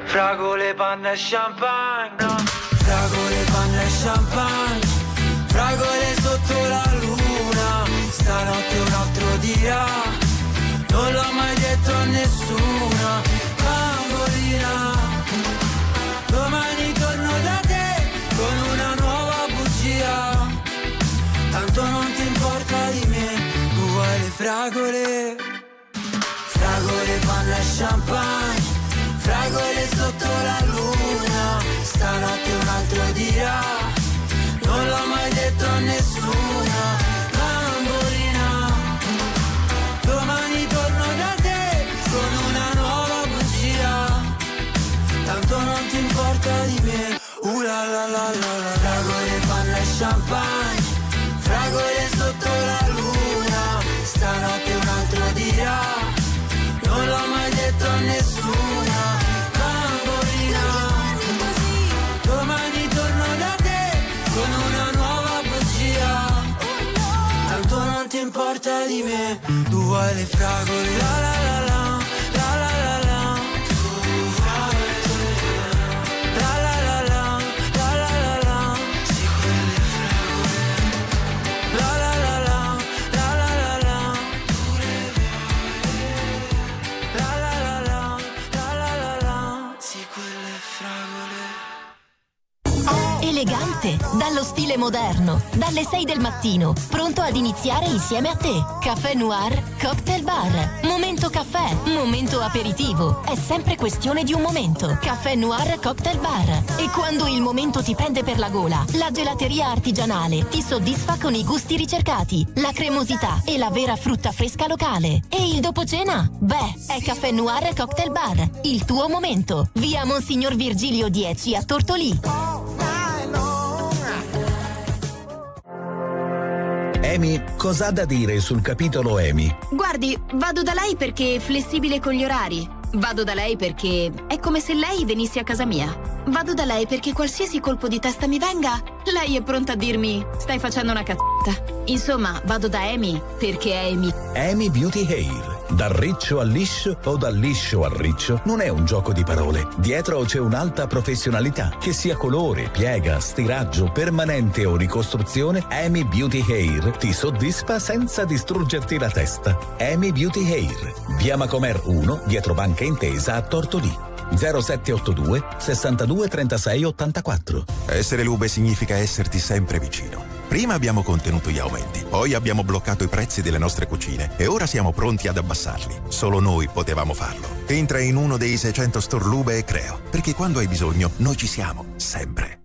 Fragole, panna e champagne, no. Fragole, panna e champagne, fragole sotto la luna. Stanotte un altro dirà, non l'ho mai detto a nessuna. Bambolina, domani torno da te con una nuova bugia. Tanto non ti importa di me, tu vuoi le fragole. Fragole, panna e champagne, fragole sotto la luna. Stanotte un altro dirà, non l'ho mai detto a nessuna. Bambolina, domani torno da te con una nuova bugia. Tanto non ti importa di me. La la la la la. Fragole, panna e champagne, fragole sotto la luna. Stanotte un altro dirà, non l'ho mai detto a nessuna. Bambolina, domani torno da te con una nuova bugia. Tanto non ti importa di me, tu vuoi le fragole. La la la la, la la la la. La la la la, la la la la. Sì, quelle fragole. La la la la, la la la la. La la la la, la la la la. Sì, quelle fragole. Elegante, dallo stile moderno, dalle 6 del mattino, pronto ad iniziare insieme a te. Caffè Noir Cocktail Bar. Momento caffè, momento aperitivo. È sempre questione di un momento. Caffè Noir Cocktail Bar. E quando il momento ti prende per la gola, la gelateria artigianale ti soddisfa con i gusti ricercati, la cremosità e la vera frutta fresca locale. E il dopo cena? Beh, è Caffè Noir Cocktail Bar. Il tuo momento. Via Monsignor Virgilio 10 a Tortolì. Amy, cosa ha da dire sul capitolo Amy? Guardi, vado da lei perché è flessibile con gli orari. Vado da lei perché è come se lei venisse a casa mia. Vado da lei perché qualsiasi colpo di testa mi venga, lei è pronta a dirmi stai facendo una cazzata. Insomma, vado da Amy perché è Amy. Amy Beauty Hair. Dal riccio al liscio o dal liscio al riccio non è un gioco di parole. Dietro c'è un'alta professionalità. Che sia colore, piega, stiraggio, permanente o ricostruzione, Amy Beauty Hair ti soddisfa senza distruggerti la testa. Amy Beauty Hair, via Macomer 1, dietro Banca Intesa a Tortolì. 0782 62 36 84. Essere Lube significa esserti sempre vicino. Prima abbiamo contenuto gli aumenti, poi abbiamo bloccato i prezzi delle nostre cucine e ora siamo pronti ad abbassarli. Solo noi potevamo farlo. Entra in uno dei 600 store Lube e Creo, perché quando hai bisogno noi ci siamo, sempre.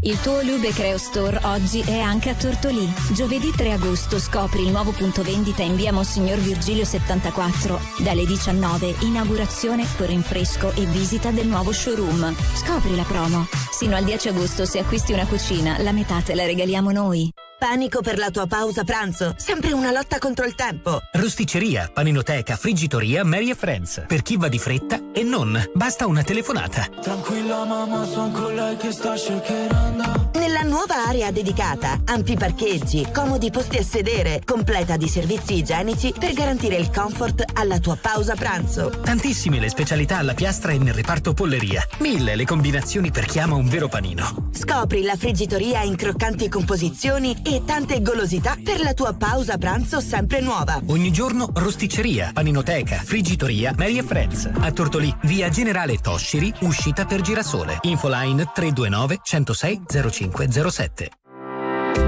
Il tuo Lube Creo Store oggi è anche a Tortolì. Giovedì 3 agosto scopri il nuovo punto vendita in via Monsignor Virgilio 74. Dalle 19, inaugurazione, rinfresco e visita del nuovo showroom. Scopri la promo. Sino al 10 agosto se acquisti una cucina, la metà te la regaliamo noi. Panico per la tua pausa pranzo? Sempre una lotta contro il tempo. Rosticceria, paninoteca, friggitoria, Mary Friends. Per chi va di fretta e non, basta una telefonata. Tranquilla mamma, son con lei che sta shakerando. Nella nuova area dedicata, ampi parcheggi, comodi posti a sedere, completa di servizi igienici per garantire il comfort alla tua pausa pranzo. Tantissime le specialità alla piastra e nel reparto polleria. 1000 le combinazioni per chi ama un vero panino. Scopri la friggitoria in croccanti composizioni e tante golosità per la tua pausa pranzo sempre nuova. Ogni giorno rosticceria, paninoteca, friggitoria, Mary Friends. A Tortolì, via Generale Tosciri, uscita per Girasole. Infoline 329 106 0507.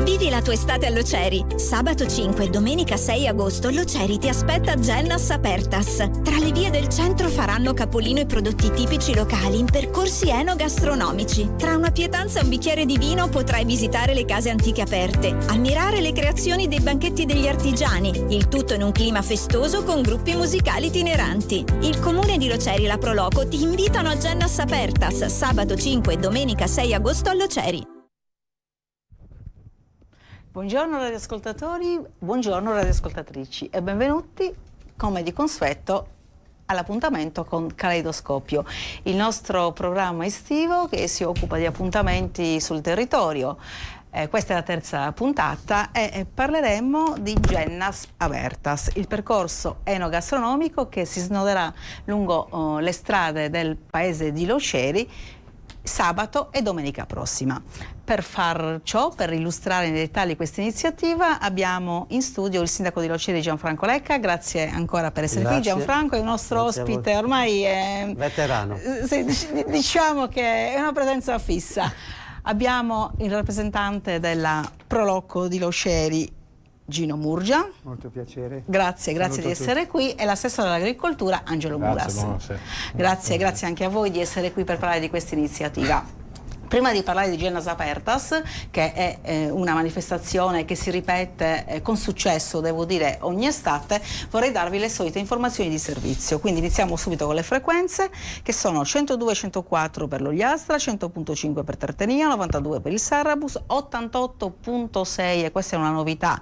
Vivi la tua estate all'Oceri. Sabato 5 e domenica 6 agosto l'Oceri ti aspetta a Gennas Apertas. Tra le vie del centro faranno capolino i prodotti tipici locali in percorsi enogastronomici. Tra una pietanza e un bicchiere di vino potrai visitare le case antiche aperte, ammirare le creazioni dei banchetti degli artigiani, il tutto in un clima festoso con gruppi musicali itineranti. Il comune di Loceri e la Proloco ti invitano a Gennas Apertas sabato 5 e domenica 6 agosto all'Oceri. Buongiorno radioascoltatori, buongiorno radioascoltatrici e benvenuti, come di consueto, all'appuntamento con Caleidoscopio, il nostro programma estivo che si occupa di appuntamenti sul territorio. Questa è la terza puntata e parleremo di Gennas Abertas, il percorso enogastronomico che si snoderà lungo le strade del paese di Loceri sabato e domenica prossima. Per far ciò, per illustrare nei dettagli questa iniziativa, abbiamo in studio il sindaco di Loceri Gianfranco Lecca. Grazie ancora per essere qui. Gianfranco è il nostro ospite, ormai è veterano. Diciamo che è una presenza fissa. Abbiamo il rappresentante della Prolocco di Loceri, Gino Murgia. Molto piacere. Grazie di essere qui. E l'assessore all'agricoltura, Angelo Muras. Grazie anche a voi di essere qui per parlare di questa iniziativa. Prima di parlare di Gennas Abertas, che è una manifestazione che si ripete con successo, devo dire, ogni estate, vorrei darvi le solite informazioni di servizio. Quindi iniziamo subito con le frequenze, che sono 102.104 per l'Ogliastra, 100.5 per Tartenia, 92 per il Sarrabus, 88.6, e questa è una novità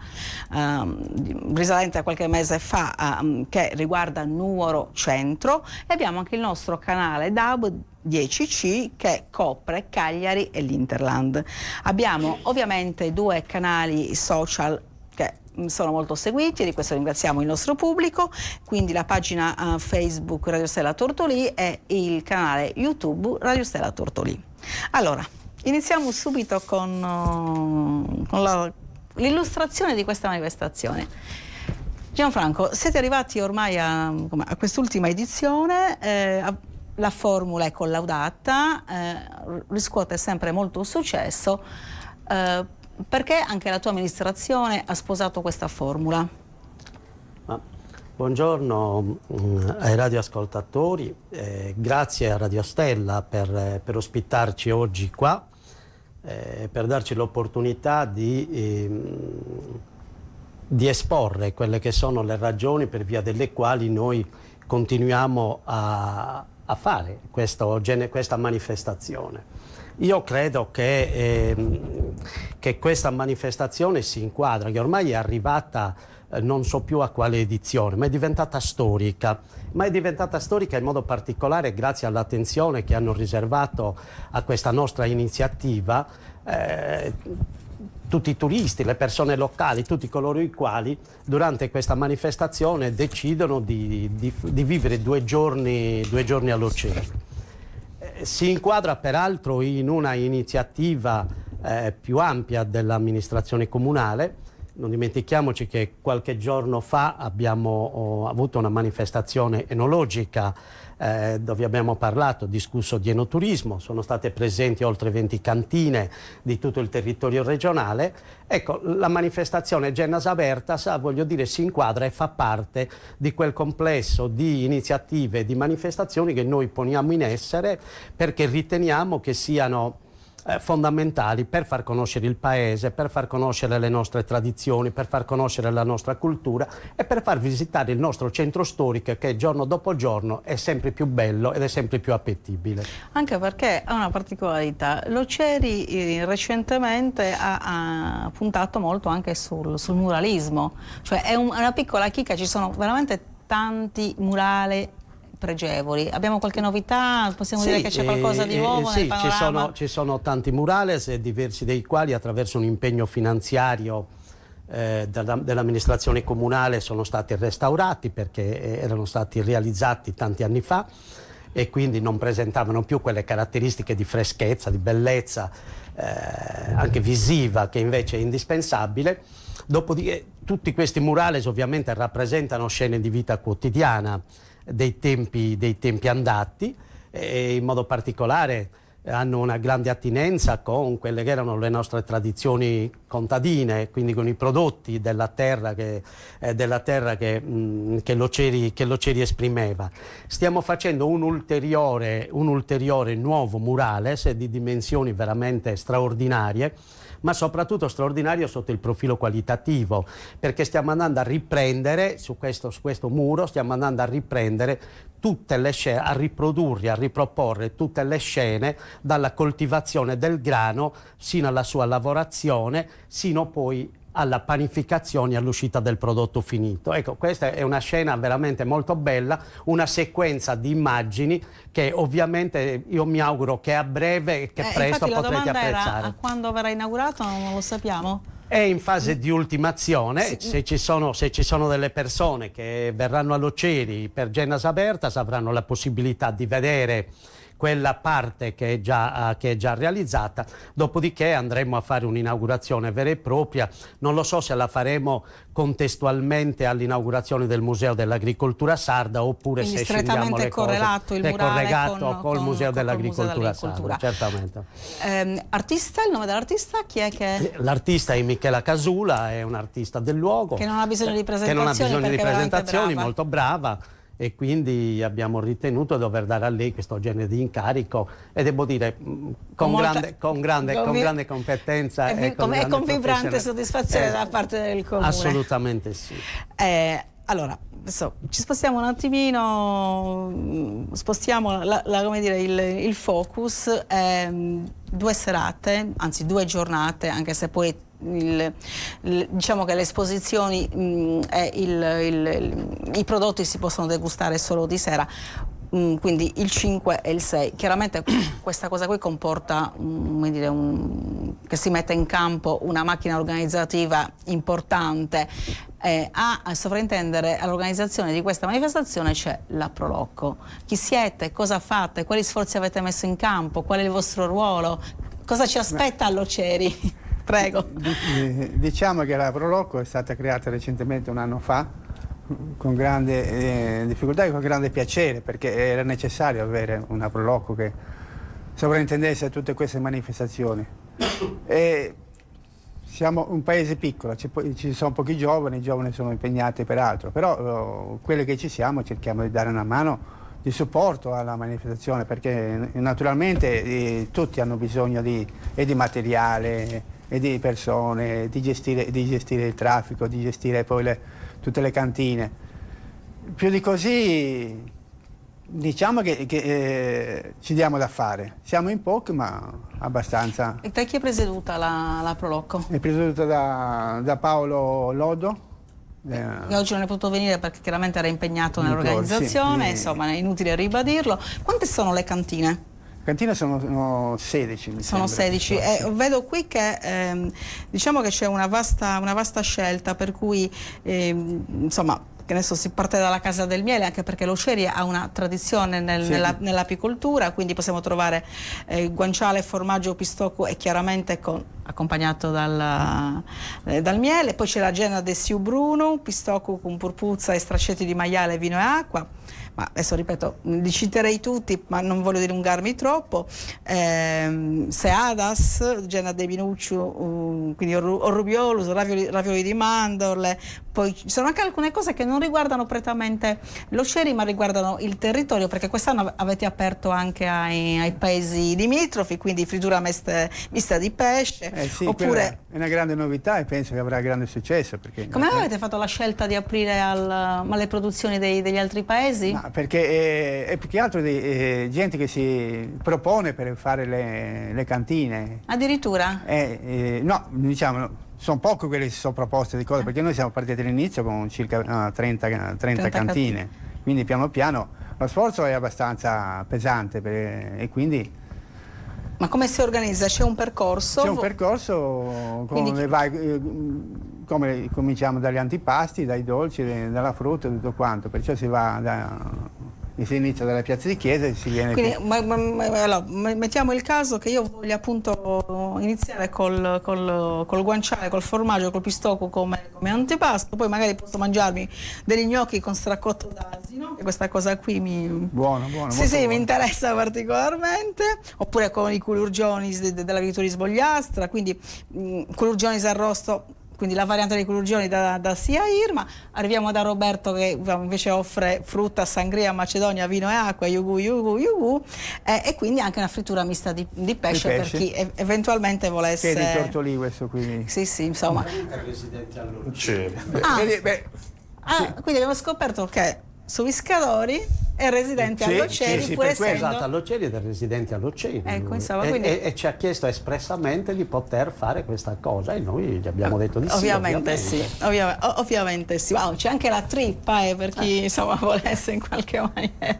risalente a qualche mese fa, che riguarda Nuoro Centro, e abbiamo anche il nostro canale DAB 10C che copre Cagliari e l'Interland. Abbiamo ovviamente 2 canali social che sono molto seguiti e di questo ringraziamo il nostro pubblico, quindi la pagina Facebook Radio Stella Tortolì e il canale YouTube Radio Stella Tortolì. Allora, iniziamo subito con l'illustrazione di questa manifestazione. Gianfranco, siete arrivati ormai a quest'ultima edizione, la formula è collaudata, riscuote sempre molto successo, perché anche la tua amministrazione ha sposato questa formula? Buongiorno ai radioascoltatori, grazie a Radio Stella per ospitarci oggi qua, per darci l'opportunità di esporre quelle che sono le ragioni per via delle quali noi continuiamo a fare questa manifestazione. Io credo che questa manifestazione si inquadra, che ormai è arrivata non so più a quale edizione, ma è diventata storica. Ma è diventata storica in modo particolare grazie all'attenzione che hanno riservato a questa nostra iniziativa tutti i turisti, le persone locali, tutti coloro i quali durante questa manifestazione decidono di vivere 2 giorni a Loceri. Si inquadra peraltro in una iniziativa più ampia dell'amministrazione comunale. Non dimentichiamoci che qualche giorno fa abbiamo avuto una manifestazione enologica dove abbiamo discusso di enoturismo, sono state presenti oltre 20 cantine di tutto il territorio regionale. Ecco, la manifestazione Gennas Abertas, voglio dire, si inquadra e fa parte di quel complesso di iniziative e di manifestazioni che noi poniamo in essere perché riteniamo che siano fondamentali per far conoscere il paese, per far conoscere le nostre tradizioni, per far conoscere la nostra cultura e per far visitare il nostro centro storico che giorno dopo giorno è sempre più bello ed è sempre più appetibile. Anche perché ha una particolarità. Loceri recentemente ha puntato molto anche sul muralismo, cioè è una piccola chicca, ci sono veramente tanti murali pregevoli. Abbiamo qualche novità? Possiamo dire che c'è qualcosa di nuovo nel panorama? Ci sono tanti murales, diversi dei quali attraverso un impegno finanziario dell'amministrazione comunale sono stati restaurati perché erano stati realizzati tanti anni fa e quindi non presentavano più quelle caratteristiche di freschezza, di bellezza anche visiva che invece è indispensabile. Dopodiché tutti questi murales ovviamente rappresentano scene di vita quotidiana dei tempi andati e in modo particolare hanno una grande attinenza con quelle che erano le nostre tradizioni contadine, quindi con i prodotti della terra che Loceri esprimeva. Stiamo facendo un ulteriore nuovo murales di dimensioni veramente straordinarie, ma soprattutto straordinario sotto il profilo qualitativo, perché stiamo andando a riprendere su questo muro, stiamo andando a riprendere tutte le scene, a riprodurre, a riproporre tutte le scene dalla coltivazione del grano sino alla sua lavorazione, sino poi alla panificazione, all'uscita del prodotto finito. Ecco, questa è una scena veramente molto bella, una sequenza di immagini che ovviamente io mi auguro che a breve e che presto potrete apprezzare. La domanda era: a quando verrà inaugurato? Non lo sappiamo? È in fase di ultimazione, se ci sono delle persone che verranno all'Oceri per Gennas Apertas avranno la possibilità di vedere quella parte che è già realizzata, dopodiché andremo a fare un'inaugurazione vera e propria. Non lo so se la faremo contestualmente all'inaugurazione del Museo dell'Agricoltura Sarda oppure quindi se scegliamo le cose. Correlato il murale col Museo dell'Agricoltura Sarda, certamente. Artista, il nome dell'artista chi è che? L'artista è Michela Casula, è un artista del luogo. Che non ha bisogno di presentazioni, molto brava. E quindi abbiamo ritenuto di dover dare a lei questo genere di incarico e devo dire con grande competenza e con vibrante soddisfazione da parte del Comune. Assolutamente sì. Allora, ci spostiamo un attimino, spostiamo come dire, il focus, 2 serate, anzi 2 giornate, anche se poi diciamo che le esposizioni i prodotti si possono degustare solo di sera, quindi il 5 e il 6. Chiaramente questa cosa qui comporta come dire, che si metta in campo una macchina organizzativa importante. A sovrintendere all'organizzazione di questa manifestazione c'è la Prolocco. Chi siete? Cosa fate? Quali sforzi avete messo in campo? Qual è il vostro ruolo? Cosa ci aspetta all'Oceri? Prego. Diciamo che la Prolocco è stata creata recentemente, un anno fa, con grande difficoltà e con grande piacere, perché era necessario avere una Prolocco che sovrintendesse a tutte queste manifestazioni. E siamo un paese piccolo, ci sono pochi giovani, i giovani sono impegnati per altro, però quelli che ci siamo cerchiamo di dare una mano di supporto alla manifestazione, perché naturalmente tutti hanno bisogno di materiale e di persone, di gestire il traffico, di gestire poi tutte le cantine. Più di così diciamo che ci diamo da fare. Siamo in pochi ma abbastanza. E da chi è presieduta la Prolocco? È presieduta da Paolo Lodo. Che oggi non è potuto venire perché chiaramente era impegnato nell'organizzazione, sì. Insomma è inutile ribadirlo. Quante sono le cantine? Cantine sono 16. Sono 16. Vedo qui che diciamo che c'è una vasta scelta, per cui insomma, che adesso si parte dalla Casa del Miele, anche perché l'Oceri ha una tradizione nell'apicoltura, quindi possiamo trovare guanciale, formaggio, pistocco e chiaramente accompagnato dal miele. Poi c'è la Genna de Siu Bruno, pistocco con purpuzza e straccetti di maiale, vino e acqua. Ma adesso ripeto, li citerei tutti, ma non voglio dilungarmi troppo. Seadas, Genna de Minuccio, quindi Orrubiolus, ravioli di mandorle. Poi ci sono anche alcune cose che non riguardano prettamente l'Oceri, ma riguardano il territorio, perché quest'anno avete aperto anche ai paesi limitrofi, quindi frittura mista di pesce. Sì, oppure è una grande novità e penso che avrà grande successo. Come avete fatto la scelta di aprire alle produzioni degli altri paesi? No, perché è più che altro gente che si propone per fare le cantine. Addirittura? No, diciamo, sono poche quelle che si sono proposte di cose, perché noi siamo partiti all'inizio con circa 30 cantine, quindi piano piano lo sforzo è abbastanza pesante e quindi... Ma come si organizza? C'è un percorso? C'è un percorso come cominciamo dagli antipasti, dai dolci, dalla frutta e tutto quanto, perciò si inizia dalle piazze di chiesa e si viene... Quindi, allora, mettiamo il caso che io voglia appunto iniziare col guanciale, col formaggio, col pistocco come antipasto, poi magari posso mangiarmi degli gnocchi con stracotto d'asino, e questa cosa qui Buono, sì, mi interessa particolarmente, oppure con i culurgionis dell'agriturismo Spogliastra, quindi culurgionis arrosto, quindi la variante dei culurgioni da Sia Irma. Arriviamo da Roberto che invece offre frutta, sangria, macedonia, vino e acqua, yugu, e quindi anche una frittura mista di pesce per chi eventualmente volesse... Che è di Tortolì questo qui. Sì, insomma. Residenti all'Oceri. Quindi abbiamo scoperto che su Viscadori è residente all'Occeri, pur essendo... Esatto, all'Occeri ed è residente all'Occeri. Ecco, insomma, e ci ha chiesto espressamente di poter fare questa cosa e noi gli abbiamo detto di sì. Ovviamente sì, ovviamente sì. Wow, c'è anche la trippa per chi insomma volesse in qualche maniera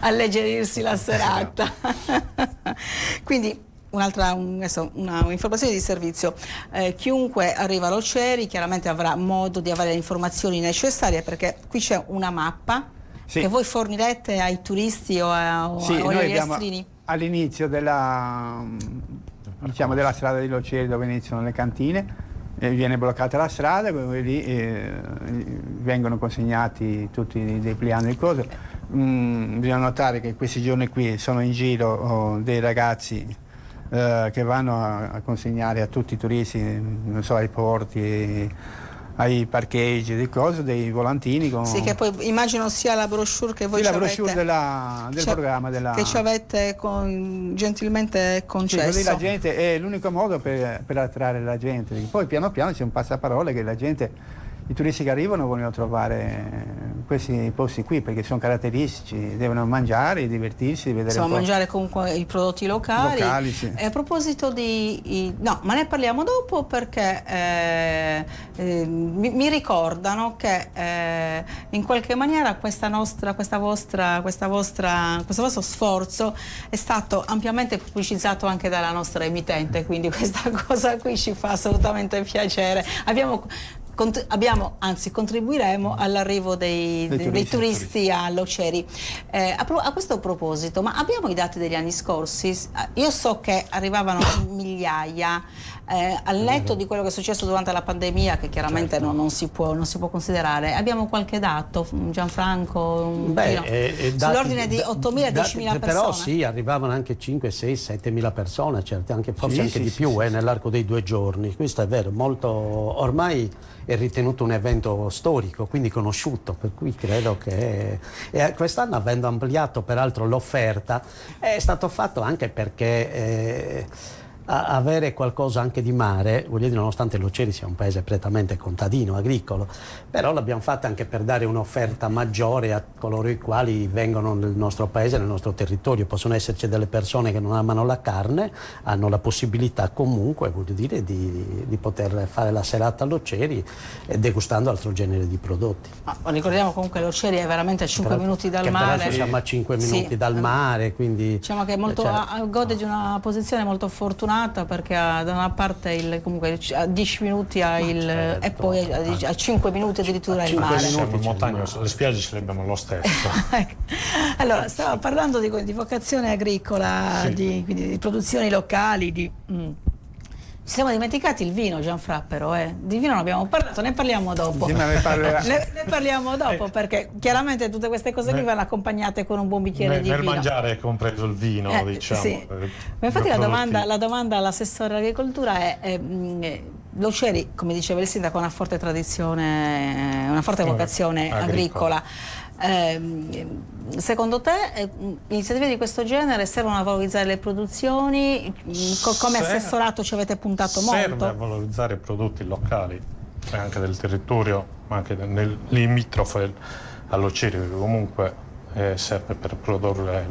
alleggerirsi la serata. Quindi un'informazione di servizio. Chiunque arriva all'Occeri chiaramente avrà modo di avere le informazioni necessarie, perché qui c'è una mappa che voi fornirete ai turisti o agli estrini? All'inizio della strada di Loceri, dove iniziano le cantine, viene bloccata la strada, lì vengono consegnati tutti dei pliant di cose. Bisogna notare che questi giorni qui sono in giro dei ragazzi che vanno a consegnare a tutti i turisti, non so, ai porti, ai parcheggi, di cose, dei volantini sì, che poi immagino sia la brochure che voi la brochure del programma che ci avete gentilmente concesso. Sì, così la gente è l'unico modo per attrarre la gente. Poi piano piano c'è un passaparola che la gente, i turisti che arrivano, vogliono trovare questi posti qui perché sono caratteristici, devono mangiare, divertirsi, vedere mangiare comunque i prodotti locali. Sì. A proposito no, ma ne parliamo dopo, perché mi ricordano che in qualche maniera questo vostro sforzo è stato ampiamente pubblicizzato anche dalla nostra emittente, quindi questa cosa qui ci fa assolutamente piacere. Contribuiremo all'arrivo dei turisti all'Occeri. A questo proposito, ma abbiamo i dati degli anni scorsi? Io so che arrivavano migliaia, al netto di quello che è successo durante la pandemia, che chiaramente non si può considerare. Abbiamo qualche dato, Gianfranco? Sull'ordine di 8.000-10.000 persone? Però sì, arrivavano anche 5, 6, 7.000 persone, forse anche di più nell'arco dei 2 giorni. Questo è vero, molto ormai è ritenuto un evento storico, quindi conosciuto, per cui credo che quest'anno, avendo ampliato peraltro l'offerta, è stato fatto anche perché avere qualcosa anche di mare, voglio dire, nonostante l'Occeri sia un paese prettamente contadino, agricolo, però l'abbiamo fatta anche per dare un'offerta maggiore a coloro i quali vengono nel nostro paese, nel nostro territorio. Possono esserci delle persone che non amano la carne, hanno la possibilità comunque, voglio dire, di poter fare la serata all'Occeri degustando altro genere di prodotti. Ricordiamo comunque che l'Occeri è veramente a 5 minuti dal mare. Siamo a 5 minuti dal mare, quindi diciamo che gode di una posizione molto fortunata, perché da una parte comunque a 10 minuti e poi a 5 minuti addirittura il mare. Siamo in montagna, le spiagge ce le abbiamo lo stesso. Allora, stavo parlando di vocazione agricola, quindi di produzioni locali, Ci siamo dimenticati il vino, Gianfra, però di vino non abbiamo parlato, ne parliamo dopo. Sì, ne parliamo dopo, perché chiaramente tutte queste cose qui vanno accompagnate con un buon bicchiere di vino. Nel mangiare è compreso il vino, diciamo. Sì. Ma infatti la domanda all'assessore all'agricoltura è l'Occeri, come diceva il sindaco, ha una forte tradizione, una forte vocazione agricola. Secondo te iniziative di questo genere servono a valorizzare le produzioni? Come assessorato ci avete puntato molto? Serve a valorizzare i prodotti locali anche del territorio, ma anche nel limitrofe all'Occeri, che comunque serve per produrre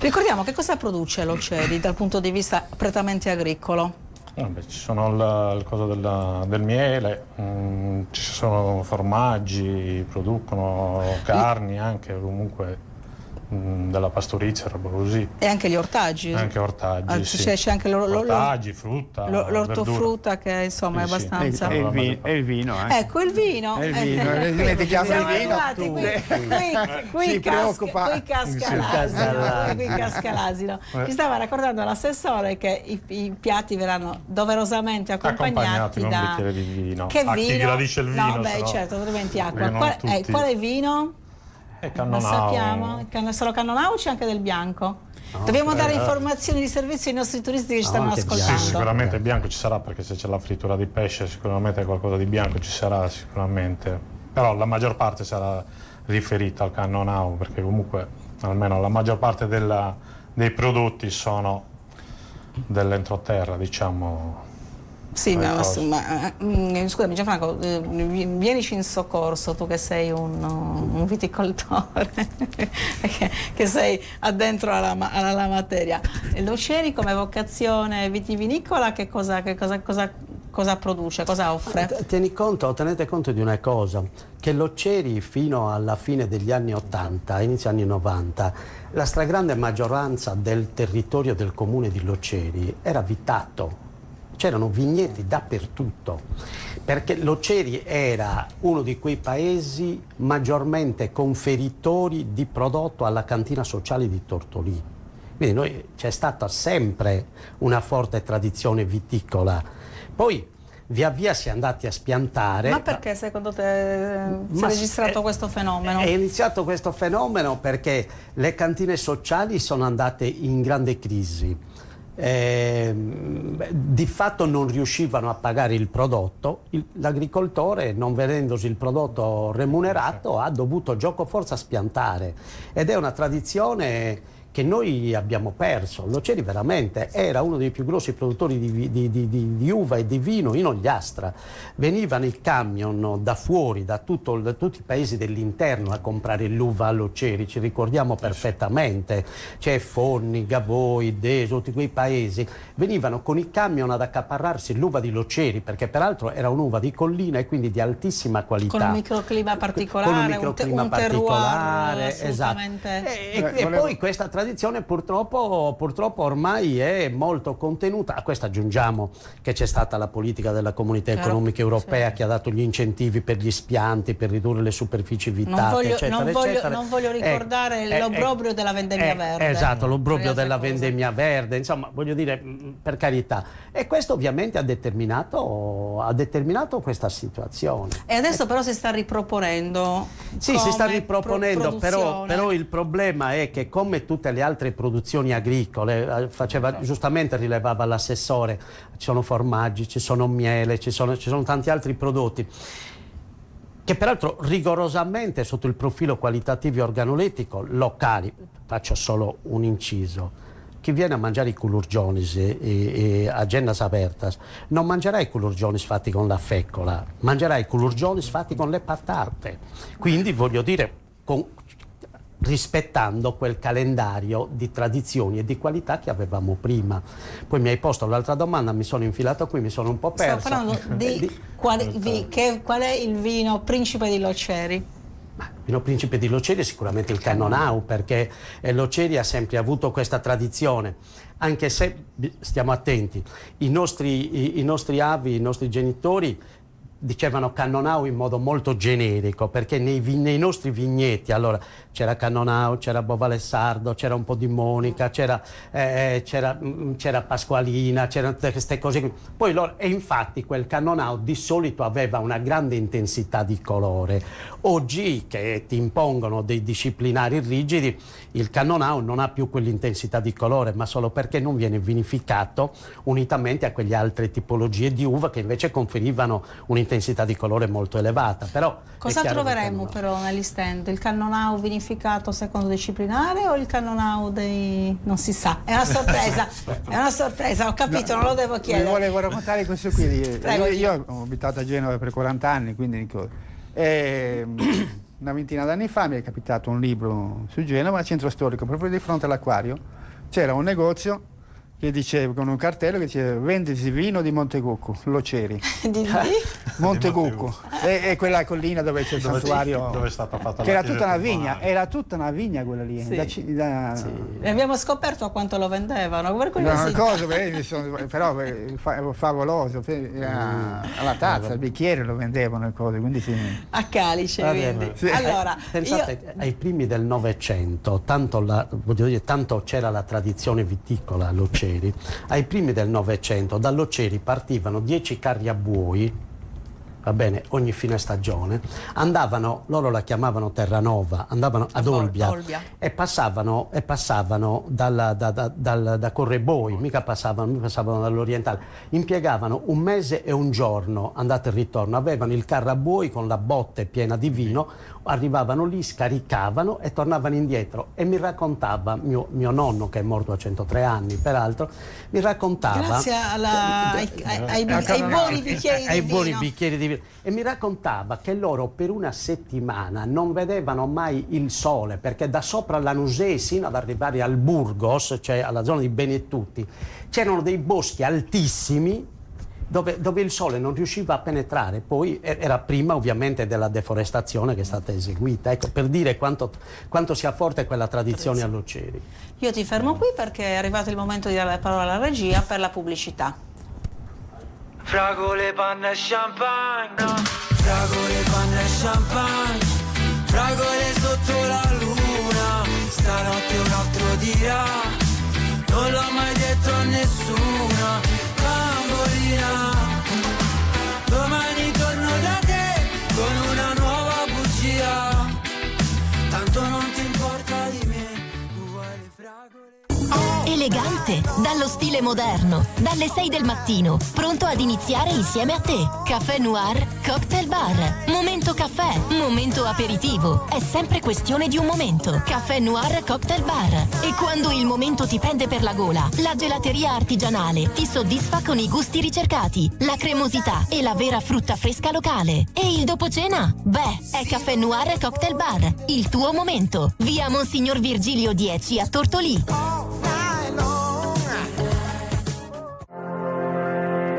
Ricordiamo che cosa produce l'Occeri dal punto di vista prettamente agricolo? Ci sono il coso del miele, ci sono formaggi, producono carni anche comunque della pastorizia, roba così. E anche gli ortaggi? Anche ortaggi, sì. C'è anche ortaggi, frutta, l'ortofrutta, che insomma è abbastanza... E il vino. Ecco, il vino. Dimentichiamo il vino. Qui casca l'asino. Mi stava raccontando l'assessore che i piatti verranno doverosamente accompagnati da un bicchiere di vino. Che vino? Chi gradisce il vino? No, certo, altrimenti acqua. Quale vino? Cannonau. Sappiamo, solo Cannonau o c'è anche del bianco? Dobbiamo dare informazioni di servizio ai nostri turisti che ci stanno ascoltando. Sì, sicuramente bianco ci sarà, perché se c'è la frittura di pesce sicuramente qualcosa di bianco ci sarà sicuramente, però la maggior parte sarà riferita al Cannonau, perché comunque almeno la maggior parte dei prodotti sono dell'entroterra, diciamo. Sì, scusami Gianfranco, vienici in soccorso, tu che sei un viticoltore, che sei addentro alla materia. L'Oceri come vocazione vitivinicola che cosa produce, cosa offre? Tenete conto di una cosa, che l'Oceri fino alla fine degli anni 80, inizio anni 90, la stragrande maggioranza del territorio del comune di L'Oceri era vitato. C'erano vigneti dappertutto, perché l'Oceri era uno di quei paesi maggiormente conferitori di prodotto alla cantina sociale di Tortolì. Quindi c'è stata sempre una forte tradizione viticola. Poi via via si è andati a spiantare. Ma perché secondo te si è registrato questo fenomeno? È iniziato questo fenomeno perché le cantine sociali sono andate in grande crisi. Di fatto non riuscivano a pagare il prodotto, l'agricoltore, non vedendosi il prodotto remunerato, ha dovuto giocoforza spiantare, ed è una tradizione che noi abbiamo perso. L'Oceri veramente era uno dei più grossi produttori di uva e di vino in Ogliastra. Venivano i camion da fuori, da tutti i paesi dell'interno a comprare l'uva all'Oceri, ci ricordiamo perfettamente, c'è Fonni, Gavoi, Deso, tutti quei paesi, venivano con i camion ad accaparrarsi l'uva di L'Oceri, perché peraltro era un'uva di collina e quindi di altissima qualità. Con un microclima particolare, un terroir assolutamente... Esatto. E poi questa tradizione purtroppo ormai è molto contenuta. A questo aggiungiamo che c'è stata la politica della Comunità Economica Europea, che ha dato gli incentivi per gli spianti, per ridurre le superfici vitate, eccetera. Non voglio ricordare l'obbrobrio della vendemmia verde. Esatto, l'obbrobrio della vendemmia verde, insomma, voglio dire, per carità. E questo ovviamente ha determinato questa situazione. E adesso però si sta riproponendo. Sì, si sta riproponendo, però il problema è che, come tutte le altre produzioni agricole, giustamente rilevava l'assessore, ci sono formaggi, ci sono miele, ci sono tanti altri prodotti che peraltro rigorosamente sotto il profilo qualitativo e organolettico locali. Faccio solo un inciso: chi viene a mangiare i culurgionis a Gennas Apertas non mangerà i culurgionis fatti con la feccola, mangerà i culurgionis fatti con le patate. Quindi voglio dire, rispettando quel calendario di tradizioni e di qualità che avevamo prima. Poi mi hai posto l'altra domanda, mi sono infilato qui, mi sono un po' perso. Stiamo parlando di qual è il vino principe di L'Oceri? Il vino principe di L'Oceri è sicuramente il Cannonau, perché L'Oceri ha sempre avuto questa tradizione, anche se, stiamo attenti, i nostri avi, i nostri genitori dicevano Cannonau in modo molto generico, perché nei nostri vigneti allora c'era Cannonau, c'era Bovalessardo, c'era un po' di Monica, c'era Pasqualina, c'erano queste cose qui. Poi e infatti quel Cannonau di solito aveva una grande intensità di colore. Oggi, che ti impongono dei disciplinari rigidi, il Cannonau non ha più quell'intensità di colore, ma solo perché non viene vinificato unitamente a quelle altre tipologie di uva che invece conferivano un'intensità di colore molto elevata. Però cosa troveremo però negli stand? Il Cannonau vinificato secondo disciplinare o il Cannonau dei... non si sa, è una sorpresa. È una sorpresa, ho capito, non lo devo chiedere. Mi volevo raccontare questo qui. Prego. Io ho abitato a Genova per 40 anni, quindi una ventina d'anni fa mi è capitato un libro su Genova, al centro storico, proprio di fronte all'acquario. C'era un negozio che diceva, con un cartello che diceva: vendesi vino di Montecucco, L'Oceri. Di Montecucco. E quella collina dove c'è il santuario, dove è stata fatta che era tutta una vigna, era tutta una vigna quella lì. Sì. E abbiamo scoperto a quanto lo vendevano. Per una cosa, però favoloso, alla tazza, al bicchiere lo vendevano e cose, quindi sì. A calice, quindi. Sì. Allora, pensate, ai primi del Novecento, tanto c'era la tradizione viticola all'Oceri. Ai primi del Novecento dall'Oceri partivano 10 carri a buoi va bene, ogni fine stagione, andavano, loro la chiamavano Terranova, andavano ad Olbia e passavano da Correboi, mica passavano dall'Orientale, impiegavano un mese e un giorno andata e ritorno, avevano il carro a buoi con la botte piena di vino, arrivavano lì, scaricavano e tornavano indietro. E mi raccontava mio nonno, che è morto a 103 anni peraltro, mi raccontava grazie ai buoni bicchieri di vino. E mi raccontava che loro per una settimana non vedevano mai il sole, perché da sopra Lanusei sino ad arrivare al Burgos, cioè alla zona di Benetutti, c'erano dei boschi altissimi dove il sole non riusciva a penetrare. Poi era prima ovviamente della deforestazione che è stata eseguita, ecco, per dire quanto sia forte quella tradizione all'Occeri. Io ti fermo qui perché è arrivato il momento di dare la parola alla regia per la pubblicità. Fragole, panna e champagne, no. Fragole, panna e champagne, fragole sotto la luna, stanotte un altro dirà, non l'ho mai detto a nessuna, bambolina, domani torno da te con una nuova bugia, tanto non ti importa di me, tu vuoi le fragole. Elegante, dallo stile moderno, dalle 6 del mattino, pronto ad iniziare insieme a te. Caffè Noir Cocktail Bar. Momento caffè, momento aperitivo. È sempre questione di un momento. Caffè Noir Cocktail Bar. E quando il momento ti pende per la gola, la gelateria artigianale ti soddisfa con i gusti ricercati, la cremosità e la vera frutta fresca locale. E il dopo cena? Beh, è Caffè Noir Cocktail Bar. Il tuo momento. Via Monsignor Virgilio 10 a Tortolì.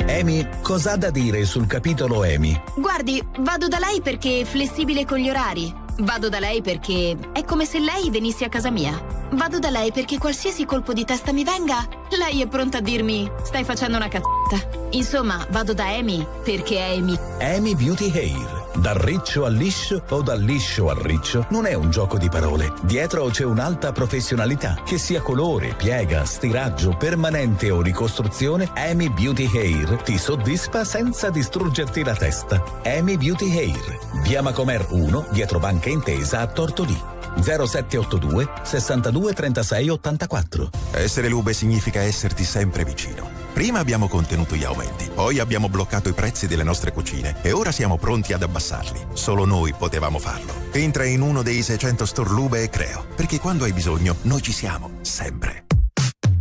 Amy, cos'ha da dire sul capitolo Amy? Guardi, vado da lei perché è flessibile con gli orari. Vado da lei perché è come se lei venisse a casa mia. Vado da lei perché qualsiasi colpo di testa mi venga, lei è pronta a dirmi stai facendo una cazzata. Insomma, vado da Amy perché è Amy. Amy Beauty Hair. Dal riccio al liscio o dal liscio al riccio non è un gioco di parole. Dietro c'è un'alta professionalità. Che sia colore, piega, stiraggio, permanente o ricostruzione, Amy Beauty Hair ti soddisfa senza distruggerti la testa. Amy Beauty Hair. Via Macomer 1, dietro Banca Intesa a Tortolì. 0782 62 36 84. Essere Lube significa esserti sempre vicino. Prima abbiamo contenuto gli aumenti, poi abbiamo bloccato i prezzi delle nostre cucine e ora siamo pronti ad abbassarli. Solo noi potevamo farlo. Entra in uno dei 600 store Lube e Creo, perché quando hai bisogno noi ci siamo, sempre.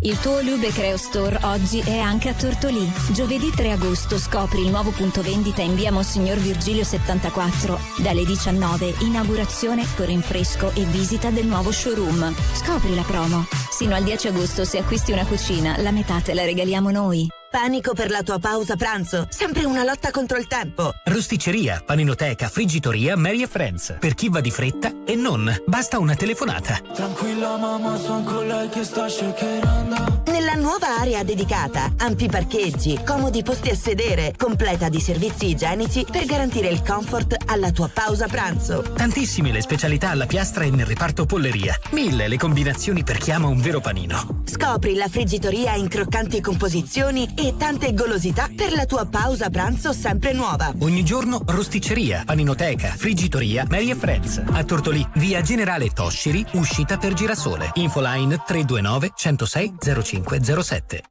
Il tuo Lube Creo Store oggi è anche a Tortolì. Giovedì 3 agosto scopri il nuovo punto vendita in via Monsignor Virgilio 74. Dalle 19, inaugurazione con rinfresco e visita del nuovo showroom. Scopri la promo. Sino al 10 agosto se acquisti una cucina, la metà te la regaliamo noi. Panico per la tua pausa pranzo? Sempre una lotta contro il tempo. Rosticceria, paninoteca, friggitoria, Mary Friends. Per chi va di fretta e non, basta una telefonata. Tranquilla mamma, son con lei che sta shakerando. Nella nuova area dedicata, ampi parcheggi, comodi posti a sedere, completa di servizi igienici per garantire il comfort alla tua pausa pranzo. Tantissime le specialità alla piastra e nel reparto polleria. 1000 le combinazioni per chi ama un vero panino. Scopri la friggitoria in croccanti composizioni e tante golosità per la tua pausa pranzo sempre nuova. Ogni giorno rosticceria, paninoteca, friggitoria, Mary Friends. A Tortolì, via Generale Tosciri, uscita per Girasole. Infoline 329 106 0507.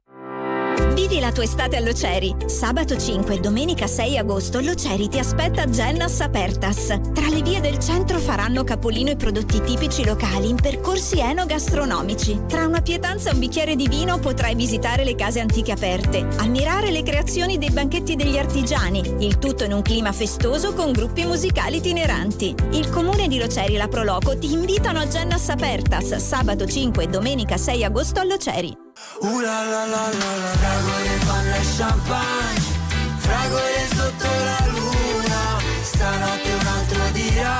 Vivi la tua estate all'Oceri. Sabato 5 e domenica 6 agosto l'Oceri ti aspetta a Gennas Apertas. Tra le vie del centro faranno capolino i prodotti tipici locali in percorsi enogastronomici. Tra una pietanza e un bicchiere di vino potrai visitare le case antiche aperte, ammirare le creazioni dei banchetti degli artigiani, il tutto in un clima festoso con gruppi musicali itineranti. Il comune di Loceri e la Proloco ti invitano a Gennas Apertas sabato 5 e domenica 6 agosto all'Oceri. La la la la la. Fragole, panna e champagne, fragole sotto la luna, stanotte un altro dirà,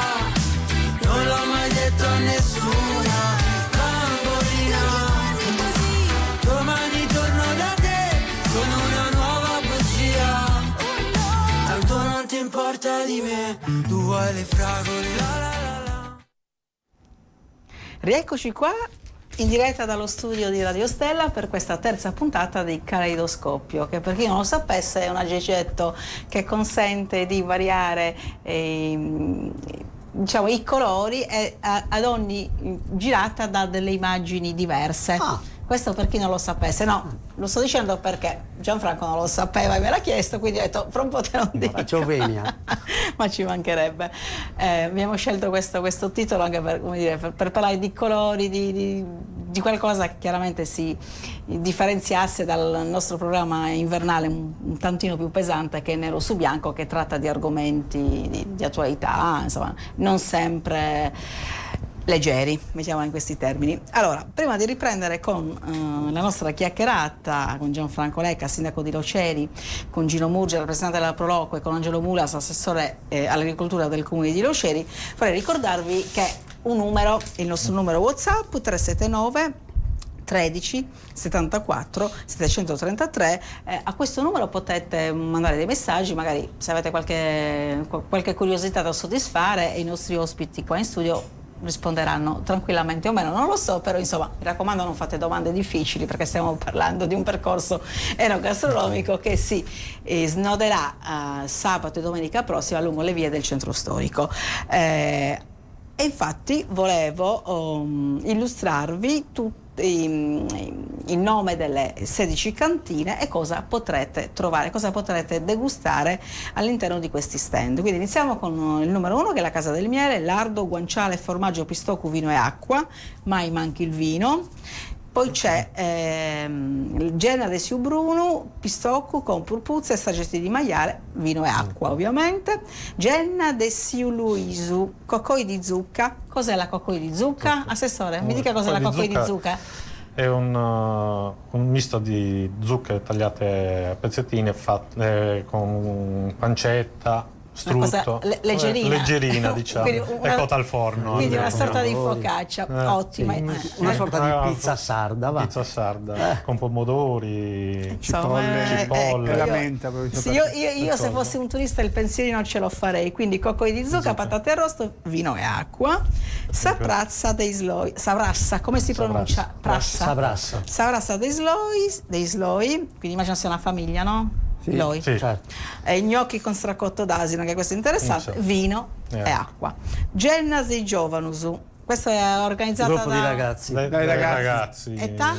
non l'ho mai detto a nessuna, bambolina, domani torno da te con una nuova bugia, tanto non ti importa di me, tu vuoi le fragole, la la la la. Rieccoci qua. in diretta dallo studio di Radio Stella per questa terza puntata di Caleidoscopio, che per chi non lo sapesse è un aggeggetto che consente di variare diciamo, i colori ad ogni girata da delle immagini diverse. Questo per chi non lo sapesse, no, lo sto dicendo perché Gianfranco non lo sapeva e me l'ha chiesto, quindi ho detto fra un po' te lo dico. Faccio venia. Ma ci mancherebbe. Abbiamo scelto questo titolo anche per, come dire, per parlare di colori, di qualcosa che chiaramente si differenziasse dal nostro programma invernale un tantino più pesante, che è Nero su Bianco, che tratta di argomenti di attualità, insomma, non sempre leggeri, mettiamola in questi termini. Allora, prima di riprendere con la nostra chiacchierata con Gianfranco Lecca, sindaco di Loceri, con Gino Murgia, rappresentante della Proloco, e con Angelo Mulas, assessore all'agricoltura del comune di Loceri, vorrei ricordarvi che il nostro numero WhatsApp 379 13 74 733, a questo numero potete mandare dei messaggi, magari se avete qualche curiosità da soddisfare, e i nostri ospiti qua in studio risponderanno tranquillamente o meno, non lo so, però insomma mi raccomando non fate domande difficili, perché stiamo parlando di un percorso enogastronomico che si snoderà sabato e domenica prossima lungo le vie del centro storico. E infatti volevo illustrarvi il nome delle 16 cantine e cosa potrete trovare, cosa potrete degustare all'interno di questi stand. Quindi iniziamo con il numero 1, che è la Casa del Miele: lardo, guanciale, formaggio, pistocco, vino e acqua, mai manchi il vino. Poi c'è il Genna de Siu Bruno, pistocco con purpuzza e straggetti di maiale, vino e acqua ovviamente. Genna de Siu Luisu, coccoi di zucca. Cos'è la coccoi di zucca? Assessore, mi dica cos'è la coccoi di zucca. È un misto di zucche tagliate a pezzettini con pancetta, strutto, leggerina diciamo, e cotta al forno. Quindi una sorta di focaccia, ottima. Una sorta di pizza sarda, va. Pizza sarda, con pomodori, cipolle. cipolle. Sì, io se fossi un turista il pensierino ce lo farei, quindi coccoi di zucca, patate arrosto, vino e acqua. Saprassa dei sloi, savrassa, come si pronuncia? Savrassa. Savrassa dei sloi, quindi immagino sia una famiglia, no? Sì, certo. Gnocchi con stracotto d'asino, che questo è interessante, vino e acqua. Genna dei Giovanusu, questo è organizzato gruppo di ragazzi. Dai ragazzi. Età?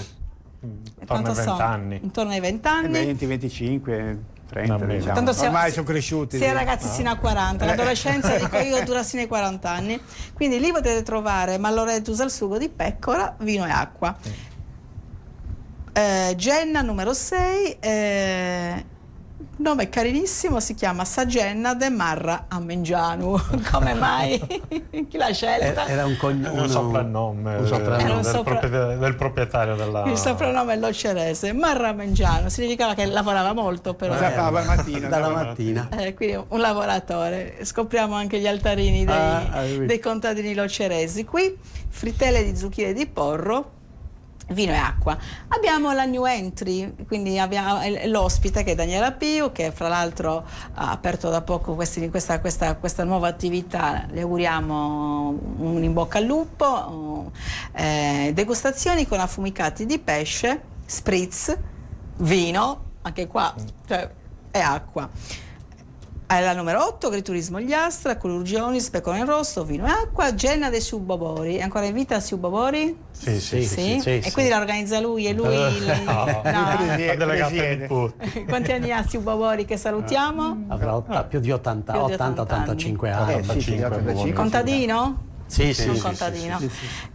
Intorno ai 20 anni. Intorno ai 20 anni. 20, 25, 30, diciamo. Tanto ormai sono cresciuti. Si è ragazzi sino a 40, l'adolescenza dico io dura sino ai 40 anni. Quindi lì potete trovare malloreddus al sugo di pecora, vino e acqua. Genna numero 6, nome carinissimo, si chiama Sagenna de Marra a Mengianu. Come mai? Chi l'ha scelta? Era un soprannome del proprietario della... Il soprannome è Locerese. Marra a Mengianu significava che lavorava molto, però dalla mattina. Quindi un lavoratore. Scopriamo anche gli altarini dei contadini loceresi. Qui frittelle di zucchine di porro, vino e acqua. Abbiamo la new entry, quindi abbiamo l'ospite che è Daniela Piu, che fra l'altro ha aperto da poco questa nuova attività. Le auguriamo un in bocca al lupo. Degustazioni con affumicati di pesce, spritz, vino, anche qua, e acqua. La numero 8, agriturismo Gliastra, Colurgioni, pecorino rosso, vino e acqua. Genna dei Subobori. È ancora in vita Subobori? Sì. E quindi la organizza lui e lui? Quanti anni ha Subobori, che salutiamo? Avrà più di 80-85 anni. Contadino? Sì. Contadino.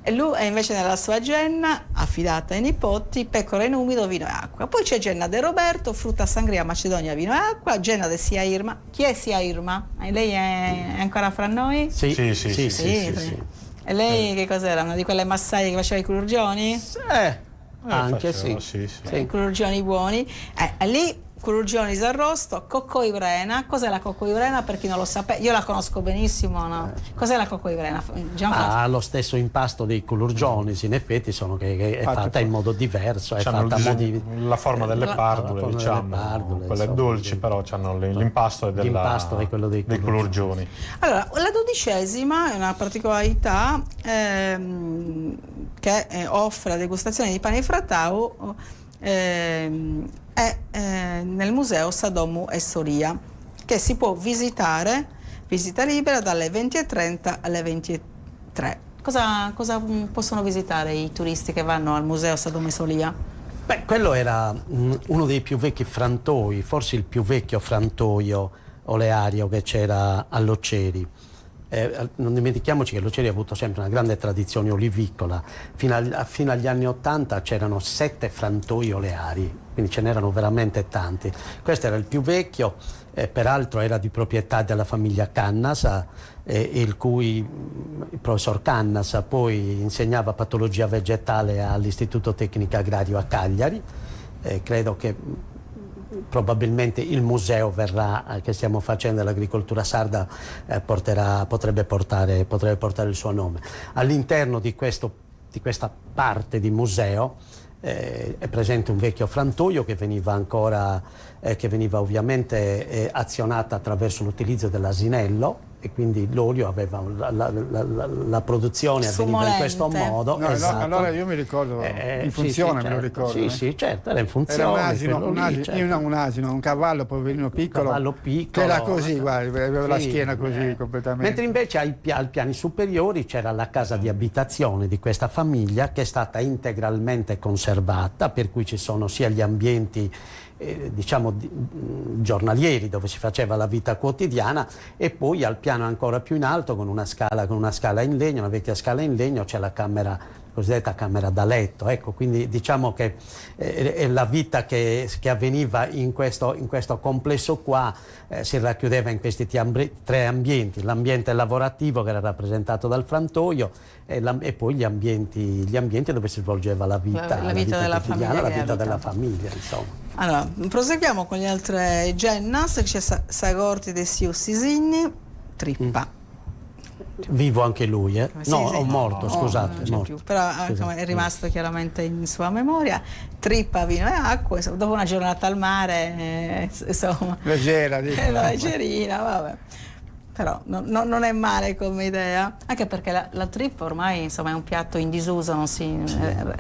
E lui è invece nella sua Genna, affidata ai nipoti, pecora in umido, vino e acqua. Poi c'è Genna de Roberto, frutta sangria, macedonia, vino e acqua. Genna de Sia Irma. Chi è Sia Irma? Lei è ancora fra noi? Sì. E lei che cos'era? Una di quelle massaie che faceva i Colurgioni? Anche sì. I Colurgioni buoni. Lì Colurgioni d'arrosto, coccoivrena. Cos'è la coccoivrena per chi non lo sapeva? Io la conosco benissimo, no? Cos'è la coccoivrena? Ha lo stesso impasto dei Colurgioni, in effetti è fatta in modo diverso, è fatta la forma delle pardule, diciamo, quelle dolci, però hanno l'impasto è quello dei Colurgioni. Allora, la XV è una particolarità che offre la degustazione di pane di frattau nel museo Sadomu e Soria, che si può visitare, visita libera dalle 20:30 alle 23. Cosa possono visitare i turisti che vanno al museo Sadomu e Soria? Beh, quello era uno dei più vecchi frantoi, forse il più vecchio frantoio oleario che c'era a Loceri. Non dimentichiamoci che Loceri ha avuto sempre una grande tradizione olivicola. Fino agli anni '80 c'erano 7 frantoi oleari, quindi ce n'erano veramente tanti. Questo era il più vecchio, peraltro era di proprietà della famiglia Cannasa, il professor Cannasa poi insegnava patologia vegetale all'Istituto Tecnico Agrario a Cagliari. Credo che probabilmente il museo che stiamo facendo dell'agricoltura sarda potrebbe portare il suo nome. All'interno di questa parte di museo è presente un vecchio frantoio che veniva ovviamente azionata attraverso l'utilizzo dell'asinello, e quindi l'olio aveva la produzione avveniva in questo modo. No, esatto. Allora io mi ricordo in funzione, sì, me lo certo. ricordo. Sì, certo, era in funzione. Era un asino, un cavallo poverino piccolo, che era così, guarda, aveva la schiena così completamente. Mentre invece ai piani superiori c'era la casa di abitazione di questa famiglia, che è stata integralmente conservata, per cui ci sono sia gli ambienti giornalieri dove si faceva la vita quotidiana, e poi al piano ancora più in alto con una scala in legno, una vecchia scala in legno, c'è la cosiddetta camera da letto. Ecco, quindi diciamo che la vita che avveniva in questo complesso qua si racchiudeva in questi 3 ambienti: l'ambiente lavorativo, che era rappresentato dal frantoio, e poi gli ambienti dove si svolgeva la vita della quotidiana, la vita della famiglia. Insomma. Allora, proseguiamo con le altre gennas. C'è Sagorti de Siussisigni, Trippa. Vivo anche lui, eh? Sì, no, sì, ho morto, scusate. Non c'è più, però è rimasto chiaramente in sua memoria. Trippa, vino e acqua, insomma, dopo una giornata al mare, insomma, leggera, leggerina, vabbè. Però non è male come idea, anche perché la trippa ormai, insomma, è un piatto in disuso, non si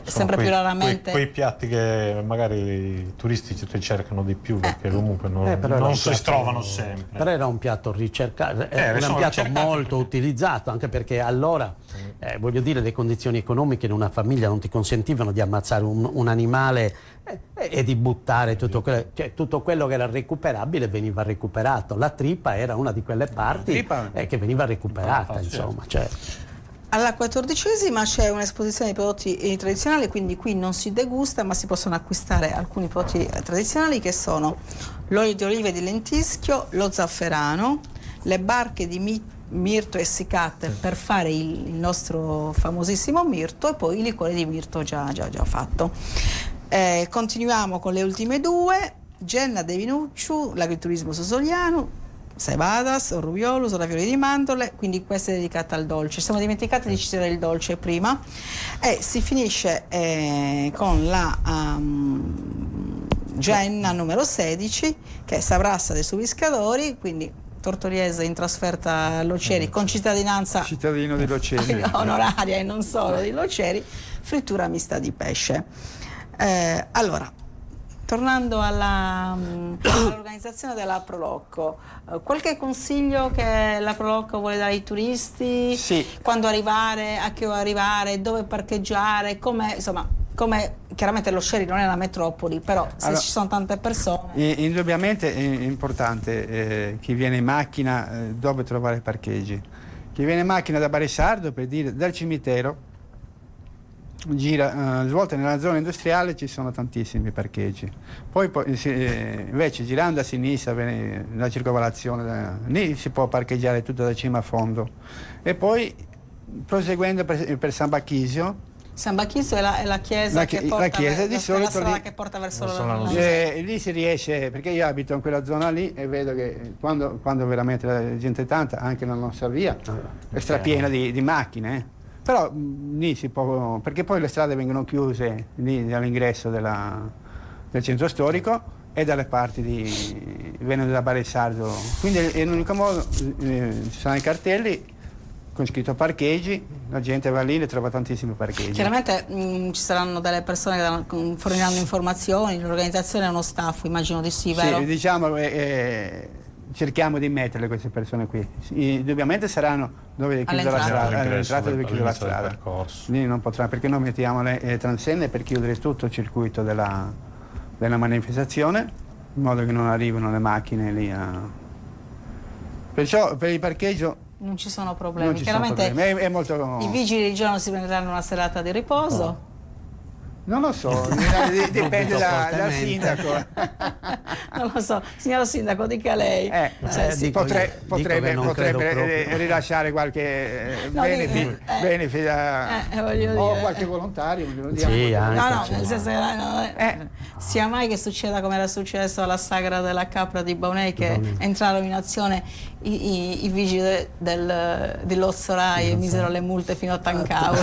sempre più raramente. Quei piatti che magari i turisti ricercano di più, perché comunque non si trovano sempre. Però era un piatto ricercato, era un piatto molto utilizzato, anche perché allora, voglio dire, le condizioni economiche in una famiglia non ti consentivano di ammazzare un animale e di buttare tutto quello che era recuperabile veniva recuperato. La trippa era una di quelle parti che veniva recuperata, insomma. Alla 14ª c'è un'esposizione di prodotti tradizionali, quindi qui non si degusta, ma si possono acquistare alcuni prodotti tradizionali, che sono l'olio di oliva e di lentischio, lo zafferano, le barche di mirto essiccate per fare il nostro famosissimo mirto, e poi il liquore di mirto già fatto. Continuiamo con le ultime 2: Genna de Vinucciu, l'agriturismo sosoliano, Cebadas, Rubiolus, ravioli di mandorle, quindi questa è dedicata al dolce. Siamo dimenticati di citare il dolce prima, e si finisce con la Genna numero 16, che è Sabrassa dei Subiscadori, quindi tortoriese in trasferta a Loceri, con cittadinanza cittadino di Loceri onoraria e non solo di Loceri, frittura mista di pesce. Allora, tornando all'organizzazione della Prolocco, qualche consiglio che la Prolocco vuole dare ai turisti? Sì. Quando arrivare, a che ora arrivare, dove parcheggiare, come chiaramente Loceri non è una metropoli, però se ci sono tante persone. Indubbiamente è importante chi viene in macchina dove trovare parcheggi. Chi viene in macchina da Barisardo, per dire, dal cimitero, svolta nella zona industriale, ci sono tantissimi parcheggi. Poi invece girando a sinistra, la circolazione, lì si può parcheggiare tutto da cima a fondo. E poi proseguendo per San Bacchisio. San Bacchisio è la chiesa che porta, la chiesa di solito lì, che porta verso lì si riesce, perché io abito in quella zona lì e vedo che quando veramente la gente è tanta, anche la nostra via è strapiena di macchine. Però lì si può, perché poi le strade vengono chiuse lì all'ingresso del centro storico e dalle parti venendo da Barisardo. Quindi è l'unico modo, ci sono i cartelli, con scritto parcheggi, la gente va lì e trova tantissimi parcheggi. Chiaramente ci saranno delle persone che forniranno informazioni, l'organizzazione è uno staff, immagino di sì, vero? Sì, diciamo cerchiamo di metterle queste persone qui. Indubbiamente saranno dove è chiusa la strada, all'entrata dove è chiusa la strada. Lì non potrà, perché noi mettiamo le transenne per chiudere tutto il circuito della manifestazione, in modo che non arrivino le macchine lì Perciò per il parcheggio non ci sono problemi. non ci Chiaramente sono problemi. È molto... i vigili di giorno si prenderanno una serata di riposo. Non lo so, dipende dal sindaco. Non lo so, signor sindaco, dica lei. Sì, potrebbe rilasciare qualche benefit o qualche volontario. Sì, anche, nel senso che sia mai che succeda come era successo alla sagra della capra di Baunei, che entrarono in azione i vigili di Lozzorai e misero le multe fino a Tancavo.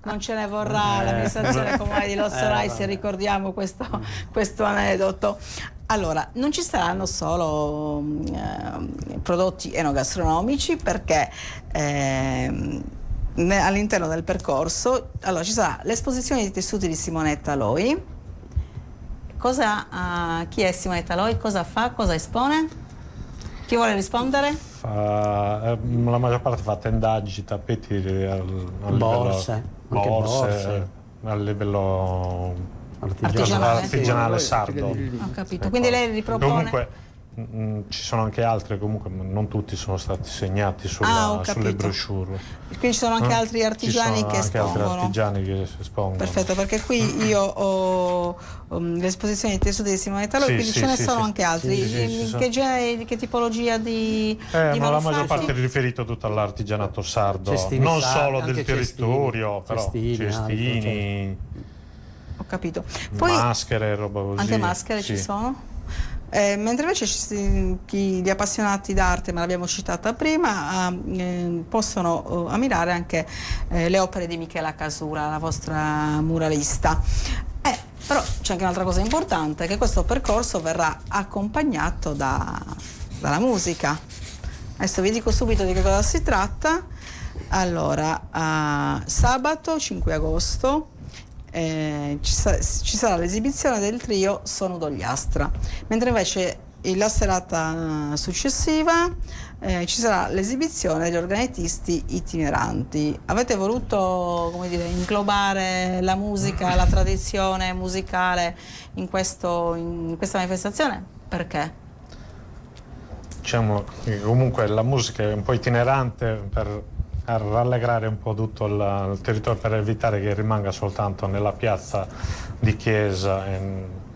Non ce ne vorrà l'amministrazione comunale di Lozzorai se ricordiamo questo aneddoto. Allora, non ci saranno solo prodotti enogastronomici, perché all'interno del percorso ci sarà l'esposizione di tessuti di Simonetta Loi. Chi è Simonetta Loi? Cosa fa? Cosa espone? Chi vuole rispondere? La maggior parte fa tendaggi, tappeti borse a livello artigianale sardo. Ho capito. Quindi lei ripropone. Comunque ci sono anche altre, comunque non tutti sono stati segnati sulle brochure. Quindi ci sono anche altri artigiani che espongono. Altri artigiani che espongono. Perfetto, perché qui io ho l'esposizione di tessuti di Simonetta Loi, quindi ce ne sono anche altri. Che genere, che tipologia di la maggior parte è riferito tutto all'artigianato sardo, non solo del territorio, però cestini. Ho capito. Poi maschere, roba così. Anche maschere ci sono? Mentre invece gli appassionati d'arte, ma l'abbiamo citata prima, possono ammirare anche le opere di Michela Casura, la vostra muralista. Però c'è anche un'altra cosa importante, che questo percorso verrà accompagnato dalla musica. Adesso vi dico subito di che cosa si tratta. Allora, sabato 5 agosto ci sarà l'esibizione del trio Sono Dogliastra, mentre invece la serata successiva ci sarà l'esibizione degli organettisti itineranti. Avete voluto, come dire, inglobare la musica, la tradizione musicale in questa manifestazione? Perché? Diciamo che comunque la musica è un po' itinerante per rallegrare un po' tutto il territorio, per evitare che rimanga soltanto nella piazza di Chiesa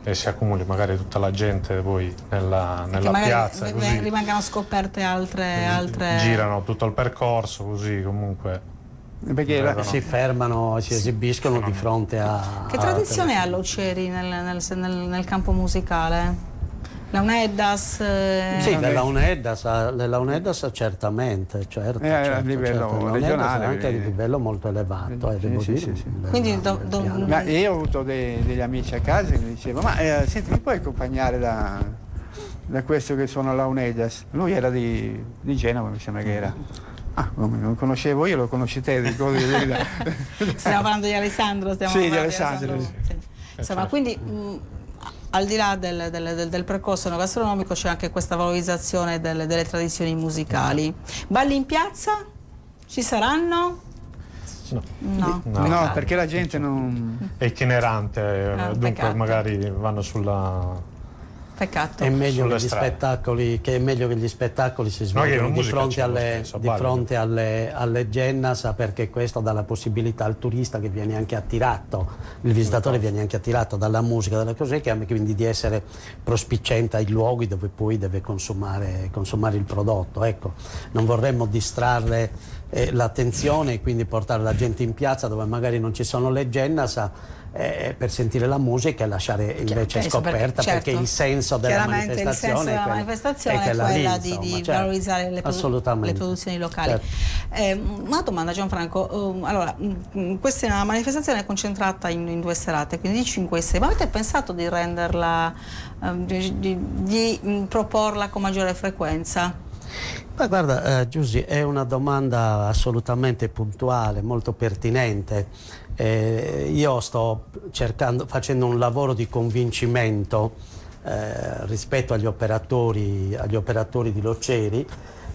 e si accumuli magari tutta la gente poi nella piazza. Così rimangano scoperte altre. Girano tutto il percorso, così comunque. Perché si fermano, si esibiscono di fronte a. Che tradizione ha l'Oceri nel campo musicale? La UNEDAS? Sì, della UNEDAS certamente, certo. A livello regionale. Anche a livello molto elevato. Sì. Quindi ma io ho avuto degli amici a casa che mi dicevano, ma senti, mi puoi accompagnare da questo che sono la UNEDAS? Lui era di Genova, mi sembra che era. Come non conoscevo io, lo conosci te. Stiamo parlando di Alessandro. Di Alessandro. Sì. Insomma, quindi al di là del percorso enogastronomico c'è anche questa valorizzazione delle tradizioni musicali. Balli in piazza? Ci saranno? No, perché la gente non... È itinerante, dunque peccato. Magari vanno sulla... Peccato. È meglio che gli spettacoli si svolgano di fronte alle Gennasa, perché questo dà la possibilità al turista che viene anche attirato, il visitatore viene anche attirato dalla musica, dalle cose, che quindi di essere prospiciente ai luoghi dove poi deve consumare il prodotto. Ecco, non vorremmo distrarre l'attenzione e quindi portare la gente in piazza dove magari non ci sono le Gennasa, per sentire la musica e lasciare invece scoperta, perché il senso della manifestazione è quella di valorizzare le produzioni locali. Una domanda, Gianfranco, allora questa è una manifestazione concentrata in 2 serate, quindi di 5 e 6, ma avete pensato di renderla, di proporla con maggiore frequenza? Ma guarda, Giusy, è una domanda assolutamente puntuale, molto pertinente. Io sto facendo un lavoro di convincimento rispetto agli operatori di Loceri,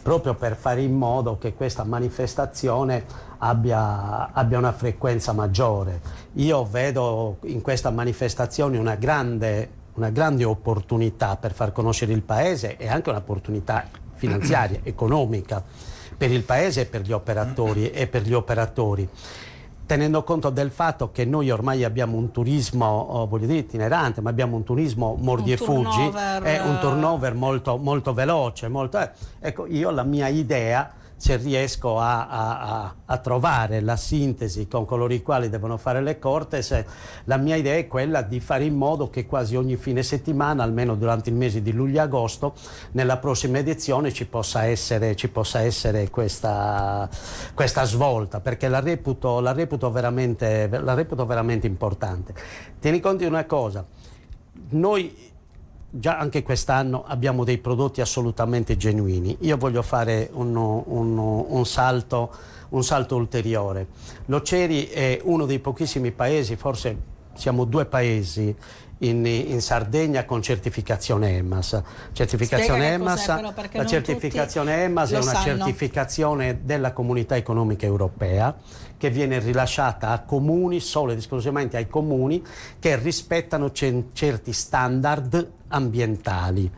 proprio per fare in modo che questa manifestazione abbia una frequenza maggiore. Io vedo in questa manifestazione una grande opportunità per far conoscere il Paese e anche un'opportunità finanziaria, economica per il Paese e per gli operatori. Tenendo conto del fatto che noi ormai abbiamo un turismo, voglio dire, itinerante, ma abbiamo un turismo mordi e fuggi, un turnover molto, molto veloce. Ecco, io la mia idea, se riesco a trovare la sintesi con coloro i quali devono fare le Cortes, la mia idea è quella di fare in modo che quasi ogni fine settimana, almeno durante il mese di luglio e agosto, nella prossima edizione ci possa essere questa svolta, perché la reputo veramente importante. Tieni conto di una cosa, noi già anche quest'anno abbiamo dei prodotti assolutamente genuini. Io voglio fare un salto ulteriore. Loceri è uno dei pochissimi paesi, forse siamo 2 paesi in Sardegna con certificazione EMAS. La certificazione EMAS è una certificazione della Comunità Economica Europea che viene rilasciata a comuni, solo ed esclusivamente ai comuni che rispettano certi standard ambientali.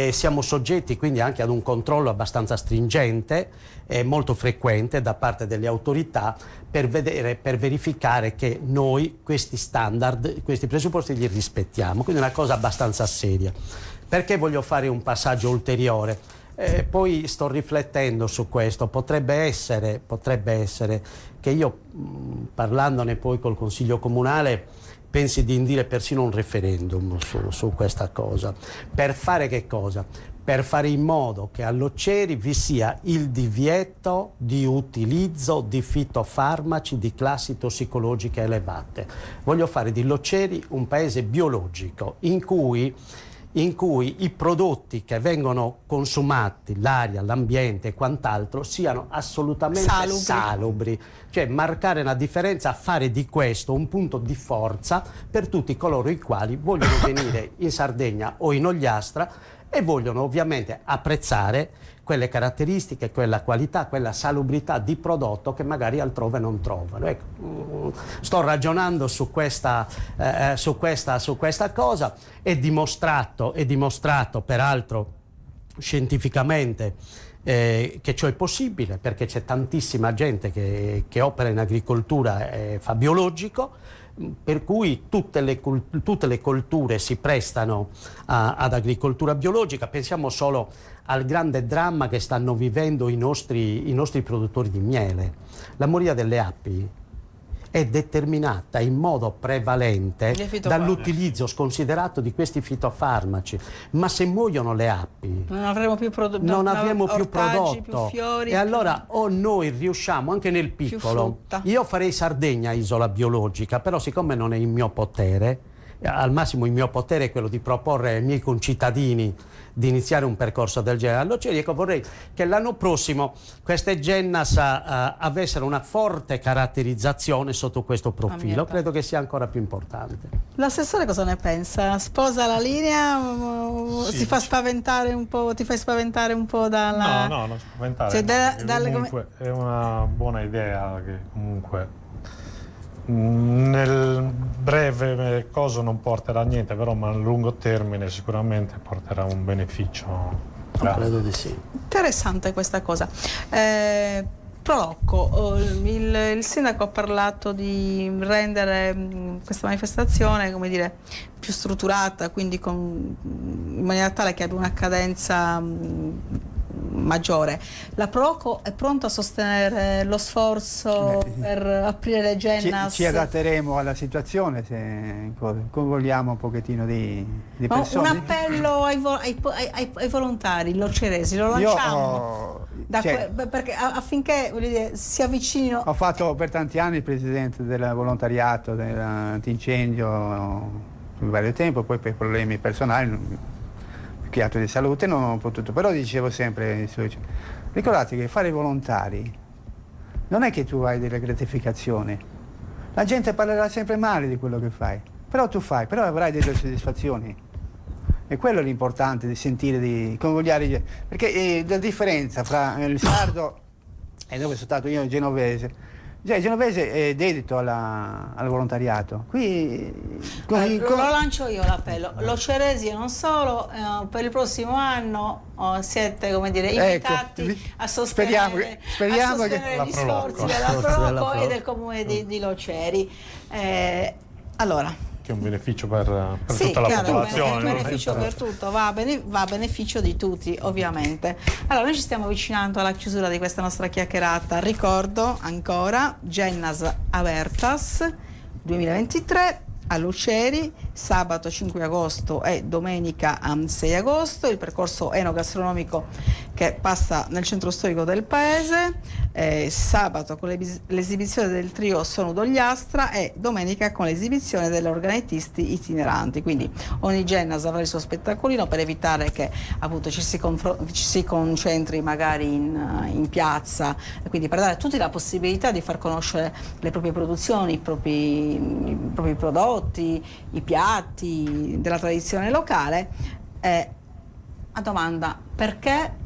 Siamo soggetti quindi anche ad un controllo abbastanza stringente e molto frequente da parte delle autorità per verificare che noi questi standard, questi presupposti li rispettiamo, quindi è una cosa abbastanza seria. Perché voglio fare un passaggio ulteriore? Poi sto riflettendo su questo, potrebbe essere che io, parlandone poi col Consiglio Comunale, pensi di indire persino un referendum su questa cosa. Per fare che cosa? Per fare in modo che a Loceri vi sia il divieto di utilizzo di fitofarmaci di classi tossicologiche elevate. Voglio fare di Loceri un paese biologico in cui i prodotti che vengono consumati, l'aria, l'ambiente e quant'altro, siano assolutamente salubri. Cioè marcare la differenza, fare di questo un punto di forza per tutti coloro i quali vogliono venire in Sardegna o in Ogliastra e vogliono ovviamente apprezzare quelle caratteristiche, quella qualità, quella salubrità di prodotto che magari altrove non trovano. Ecco, sto ragionando su questa cosa. È dimostrato peraltro scientificamente che ciò è possibile, perché c'è tantissima gente che opera in agricoltura e fa biologico, per cui tutte le colture si prestano ad agricoltura biologica. Pensiamo solo al grande dramma che stanno vivendo i nostri produttori di miele. La moria delle api è determinata in modo prevalente dall'utilizzo sconsiderato di questi fitofarmaci. Ma se muoiono le api non avremo più prodotto, più fiori, e allora o noi riusciamo anche nel piccolo. Io farei Sardegna isola biologica, però siccome non è in mio potere, al massimo il mio potere è quello di proporre ai miei concittadini di iniziare un percorso del genere. Allora ecco, vorrei che l'anno prossimo queste Gennas avessero una forte caratterizzazione sotto questo profilo. Credo che sia ancora più importante. L'assessore cosa ne pensa? Sposa la linea? Sì. Si fa spaventare un po'? Ti fai spaventare un po' dalla... No, non spaventare. Comunque è una buona idea che comunque nel breve coso non porterà a niente, però ma a lungo termine sicuramente porterà un beneficio. Credo di sì. Interessante questa cosa. Prolocco, il sindaco ha parlato di rendere questa manifestazione, come dire, più strutturata, quindi in maniera tale che abbia una cadenza maggiore. La Proloco è pronta a sostenere lo sforzo per aprire le Gennas? Ci adatteremo alla situazione, se convogliamo un pochettino di persone. Un appello ai volontari loceresi, lo lanciamo? Perché affinché si avvicinino. Ho fatto per tanti anni il presidente del volontariato dell'antincendio per vario tempo, poi per problemi personali rischiato di salute, non ho potuto, però dicevo sempre, ricordate che fare i volontari non è che tu hai delle gratificazioni, la gente parlerà sempre male di quello che fai, però tu fai, però avrai delle soddisfazioni. E quello è l'importante, di sentire, di convogliare, perché la differenza fra il sardo e dove sono stato io, il genovese, il genovese è dedito al volontariato. Qui lo lancio io l'appello. L'Oceresi non solo, per il prossimo anno siete, come dire, invitati a sostenere, speriamo gli sforzi della Proloco e del comune di Loceri. Allora, che è un beneficio per tutta la popolazione. È un beneficio per tutto, va a beneficio di tutti, ovviamente. Allora, noi ci stiamo avvicinando alla chiusura di questa nostra chiacchierata. Ricordo ancora Gennas Apertas 2023 a Loceri, sabato 5 agosto e domenica 6 agosto, il percorso enogastronomico che passa nel centro storico del paese, sabato con l'esibizione del trio Sono Dogliastra e domenica con l'esibizione degli organettisti itineranti. Quindi ogni Gennas avrà il suo spettacolino per evitare che appunto ci si concentri magari in piazza, quindi per dare a tutti la possibilità di far conoscere le proprie produzioni, i propri prodotti, i piatti della tradizione locale. A domanda: perché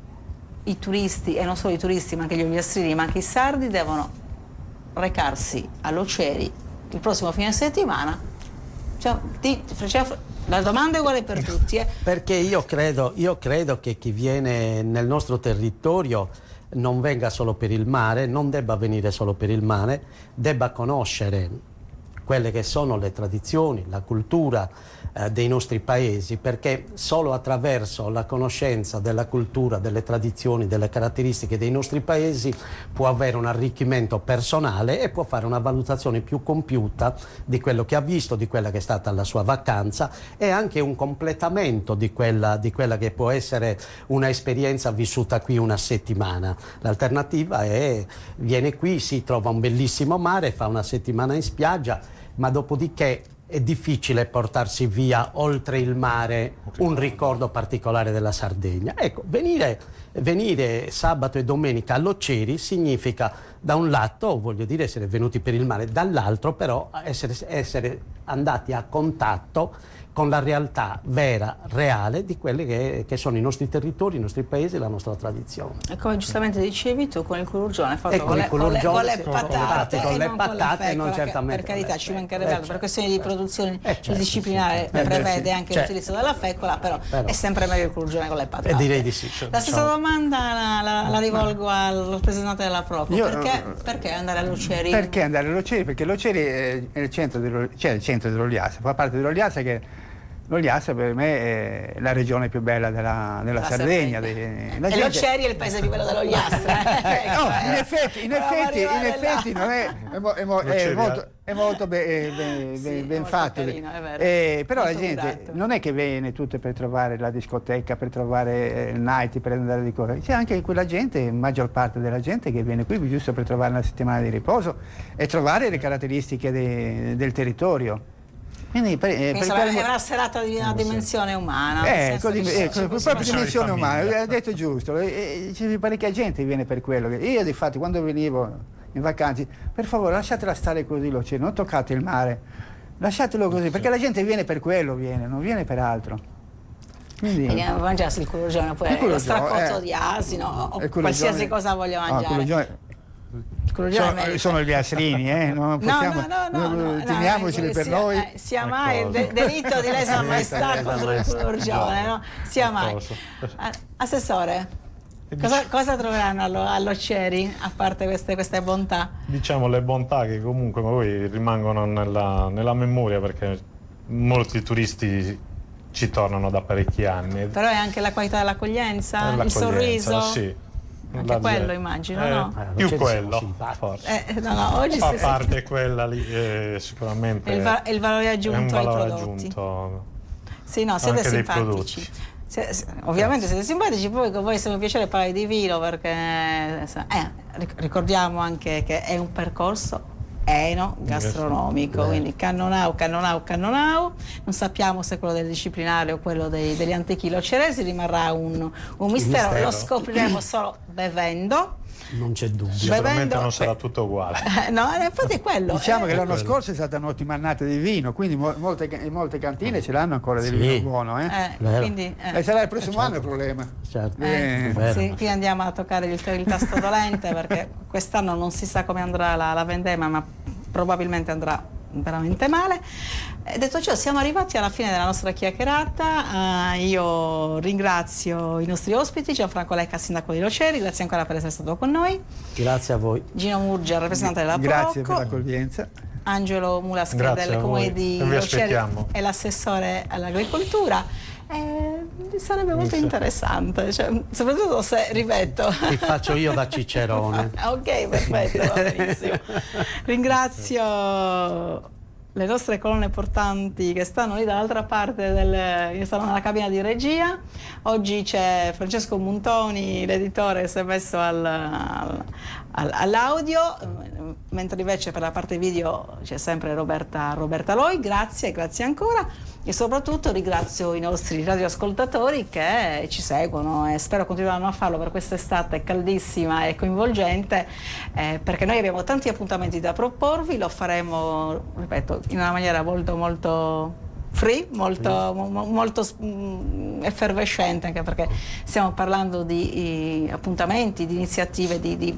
i turisti, e non solo i turisti ma anche gli ogliastrini ma anche i sardi, devono recarsi a Loceri il prossimo fine settimana? La domanda è uguale per tutti. Perché io credo che chi viene nel nostro territorio non venga solo per il mare, non debba venire solo per il mare, debba conoscere quelle che sono le tradizioni, la cultura dei nostri paesi, perché solo attraverso la conoscenza della cultura, delle tradizioni, delle caratteristiche dei nostri paesi può avere un arricchimento personale e può fare una valutazione più compiuta di quello che ha visto, di quella che è stata la sua vacanza e anche un completamento di quella che può essere una esperienza vissuta qui una settimana. L'alternativa è: viene qui, si trova un bellissimo mare, fa una settimana in spiaggia, ma dopodiché è difficile portarsi via oltre il mare un ricordo particolare della Sardegna. Ecco, venire sabato e domenica a Loceri significa, da un lato, voglio dire, essere venuti per il mare, dall'altro però essere andati a contatto con la realtà vera, reale, di quelli che sono i nostri territori, i nostri paesi e la nostra tradizione. E come giustamente dicevi tu, con il culurgione fatto con le patate e non con la fecola, certamente, per carità ci mancherebbe altro, per questioni di produzione disciplinare prevede anche l'utilizzo della fecola, però è sempre meglio il culurgione con le patate. Direi di sì. La stessa domanda la rivolgo al rappresentante della Proco. Perché andare a Loceri? Perché andare a Loceri? Perché Loceri è il centro dell'Oliastra, fa parte dell'Oliastra, che l'Oliastra per me è la regione più bella della Sardegna. E Loceri è il paese più bello dell'Oliastra. In effetti non è molto ben fatto. Però la gente non è che viene tutte per trovare la discoteca, per trovare il night, per andare di corsa. C'è anche quella gente, maggior parte della gente, che viene qui giusto per trovare una settimana di riposo e trovare le caratteristiche del territorio. Quindi è una serata di una dimensione umana. Proprio dimensione umana, ha detto giusto. C'è parecchia gente che viene per quello. Io di fatto quando venivo in vacanze, per favore lasciatela stare così Loceri, non toccate il mare, lasciatelo così, perché la gente viene per quello, non viene per altro. Quindi mangiarsi il culurgione, poi lo stracotto di asino o qualsiasi cosa voglia mangiare. Sono gli asrini, non possiamo, teniamoceli per noi. Sia mai delitto di lesa maestà contro il culurgione, no? Sia mai. Assessore, cosa troveranno a Loceri, a parte queste bontà? Diciamo le bontà che comunque poi rimangono nella memoria, perché molti turisti ci tornano da parecchi anni. Però è anche la qualità dell'accoglienza, il sorriso. Sì. Anche quello immagino, no? Più quello, forse. Oggi fa parte quella lì, sicuramente il valore aggiunto ai prodotti. Sì, no, siete simpatici. Ovviamente siete simpatici, poi con voi è un piacere parlare di vino, perché ricordiamo anche che è un percorso enogastronomico, quindi Cannonau, non sappiamo se quello del disciplinare o quello degli antichi loceresi, rimarrà un mistero, lo scopriremo solo bevendo. Non c'è dubbio. Sicuramente non sarà tutto uguale. No, infatti è quello. Diciamo che l'anno scorso è stata un'ottima annata di vino, quindi molte cantine ce l'hanno ancora del vino buono. Quindi, e sarà il prossimo anno il problema. Certo. Sì, qui andiamo a toccare il tasto dolente perché quest'anno non si sa come andrà la vendemmia, ma probabilmente andrà veramente male. Detto ciò, siamo arrivati alla fine della nostra chiacchierata. Io ringrazio i nostri ospiti, Gianfranco Lecca, sindaco di Loceri, grazie ancora per essere stato con noi. Grazie a voi. Gino Murgia, rappresentante della Prolocco. Grazie per l'accoglienza. Angelo Mulas, che è del comune di Loceri, è l'assessore all'agricoltura. Sarebbe molto interessante, soprattutto se, ripeto, ti faccio io da cicerone. Ok, perfetto, va benissimo. Ringrazio le nostre colonne portanti che stanno lì dall'altra parte stanno nella cabina di regia. Oggi c'è Francesco Muntoni, l'editore, che si è messo all'audio, mentre invece per la parte video c'è sempre Roberta Loi. Grazie ancora, e soprattutto ringrazio i nostri radioascoltatori che ci seguono e spero continueranno a farlo per quest'estate caldissima e coinvolgente, perché noi abbiamo tanti appuntamenti da proporvi. Lo faremo, ripeto, in una maniera molto free, molto effervescente, anche perché stiamo parlando di appuntamenti, di iniziative di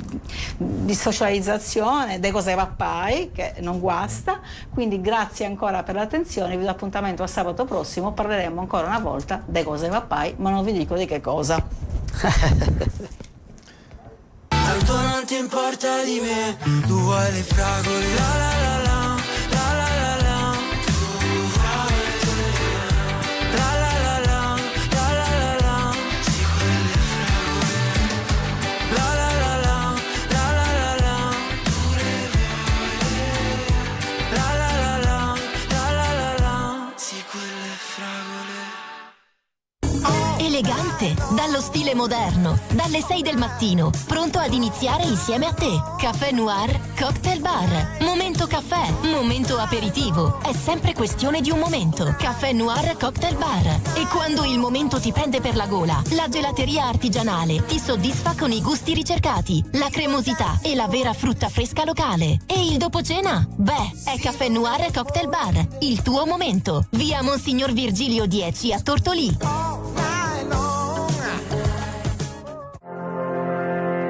socializzazione, de cose vappai, che non guasta. Quindi grazie ancora per l'attenzione, vi do appuntamento a sabato prossimo, parleremo ancora una volta de cose vappai, ma non vi dico di che cosa. Tanto non ti importa di me, tu vuoi le fragole, la la la la. Elegante, dallo stile moderno, dalle 6 del mattino, pronto ad iniziare insieme a te. Caffè Noir Cocktail Bar. Momento caffè, momento aperitivo. È sempre questione di un momento. Caffè Noir Cocktail Bar. E quando il momento ti prende per la gola, la gelateria artigianale ti soddisfa con i gusti ricercati, la cremosità e la vera frutta fresca locale. E il dopo cena? Beh, è Caffè Noir Cocktail Bar. Il tuo momento. Via Monsignor Virgilio 10 a Tortolì.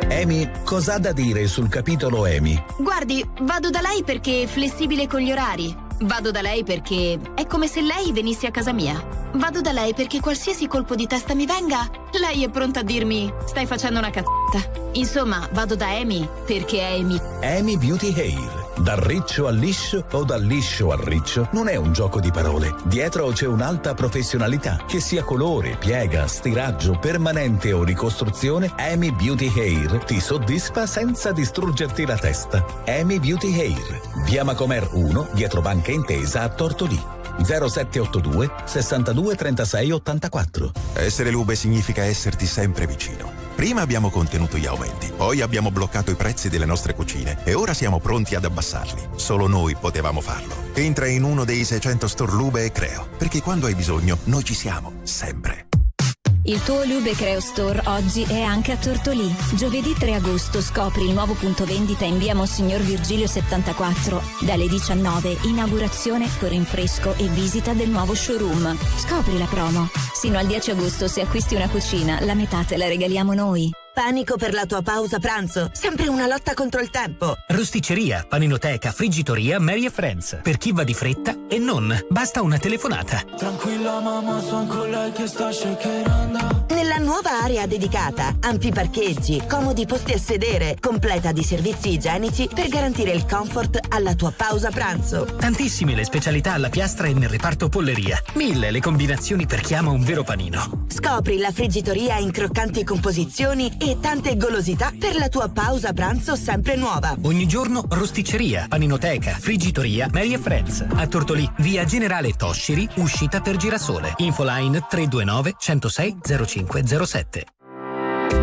EMI cos'ha da dire sul capitolo EMI? Guardi, vado da lei perché è flessibile con gli orari. Vado da lei perché è come se lei venisse a casa mia. Vado da lei perché qualsiasi colpo di testa mi venga, lei è pronta a dirmi stai facendo una cazzata. Insomma, vado da EMI perché è EMI. EMI Beauty Hair. Dal riccio al liscio o dal liscio al riccio non è un gioco di parole. Dietro c'è un'alta professionalità. Che sia colore, piega, stiraggio, permanente o ricostruzione, EMI Beauty Hair ti soddisfa senza distruggerti la testa. EMI Beauty Hair. Via Macomer 1, dietro Banca Intesa a Tortolì. 0782 62 36 84. Essere Lube significa esserti sempre vicino. Prima abbiamo contenuto gli aumenti, poi abbiamo bloccato i prezzi delle nostre cucine e ora siamo pronti ad abbassarli. Solo noi potevamo farlo. Entra in uno dei 600 store Lube e Creo, perché quando hai bisogno noi ci siamo, sempre. Il tuo Lube Creo Store oggi è anche a Tortolì. Giovedì 3 agosto scopri il nuovo punto vendita in via Monsignor Virgilio 74. Dalle 19, inaugurazione con rinfresco e visita del nuovo showroom. Scopri la promo. Sino al 10 agosto se acquisti una cucina, la metà te la regaliamo noi. Panico per la tua pausa pranzo? Sempre una lotta contro il tempo. Rosticceria, paninoteca, friggitoria, Mary Friends. Per chi va di fretta e non, basta una telefonata. Tranquilla mamma, son con lei che sta shakerando. Nella nuova area dedicata, ampi parcheggi, comodi posti a sedere, completa di servizi igienici per garantire il comfort alla tua pausa pranzo. Tantissime le specialità alla piastra e nel reparto polleria. 1000 le combinazioni per chi ama un vero panino. Scopri la friggitoria in croccanti composizioni e tante golosità per la tua pausa pranzo sempre nuova. Ogni giorno rosticceria, paninoteca, friggitoria, Mary Friends. A Tortolì, via Generale Tosciri, uscita per Girasole. Infoline 329 106 0507.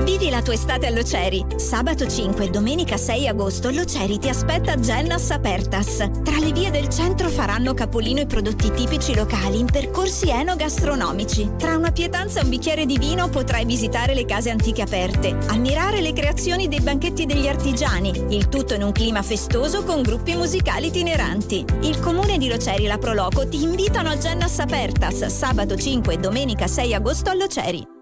Vivi la tua estate all'Oceri. Sabato 5 e domenica 6 agosto l'Oceri ti aspetta a Gennas Apertas. Tra le vie del centro faranno capolino i prodotti tipici locali in percorsi enogastronomici. Tra una pietanza e un bicchiere di vino potrai visitare le case antiche aperte, ammirare le creazioni dei banchetti degli artigiani, il tutto in un clima festoso con gruppi musicali itineranti. Il comune di Loceri e la Proloco ti invitano a Gennas Apertas sabato 5 e domenica 6 agosto all'Oceri.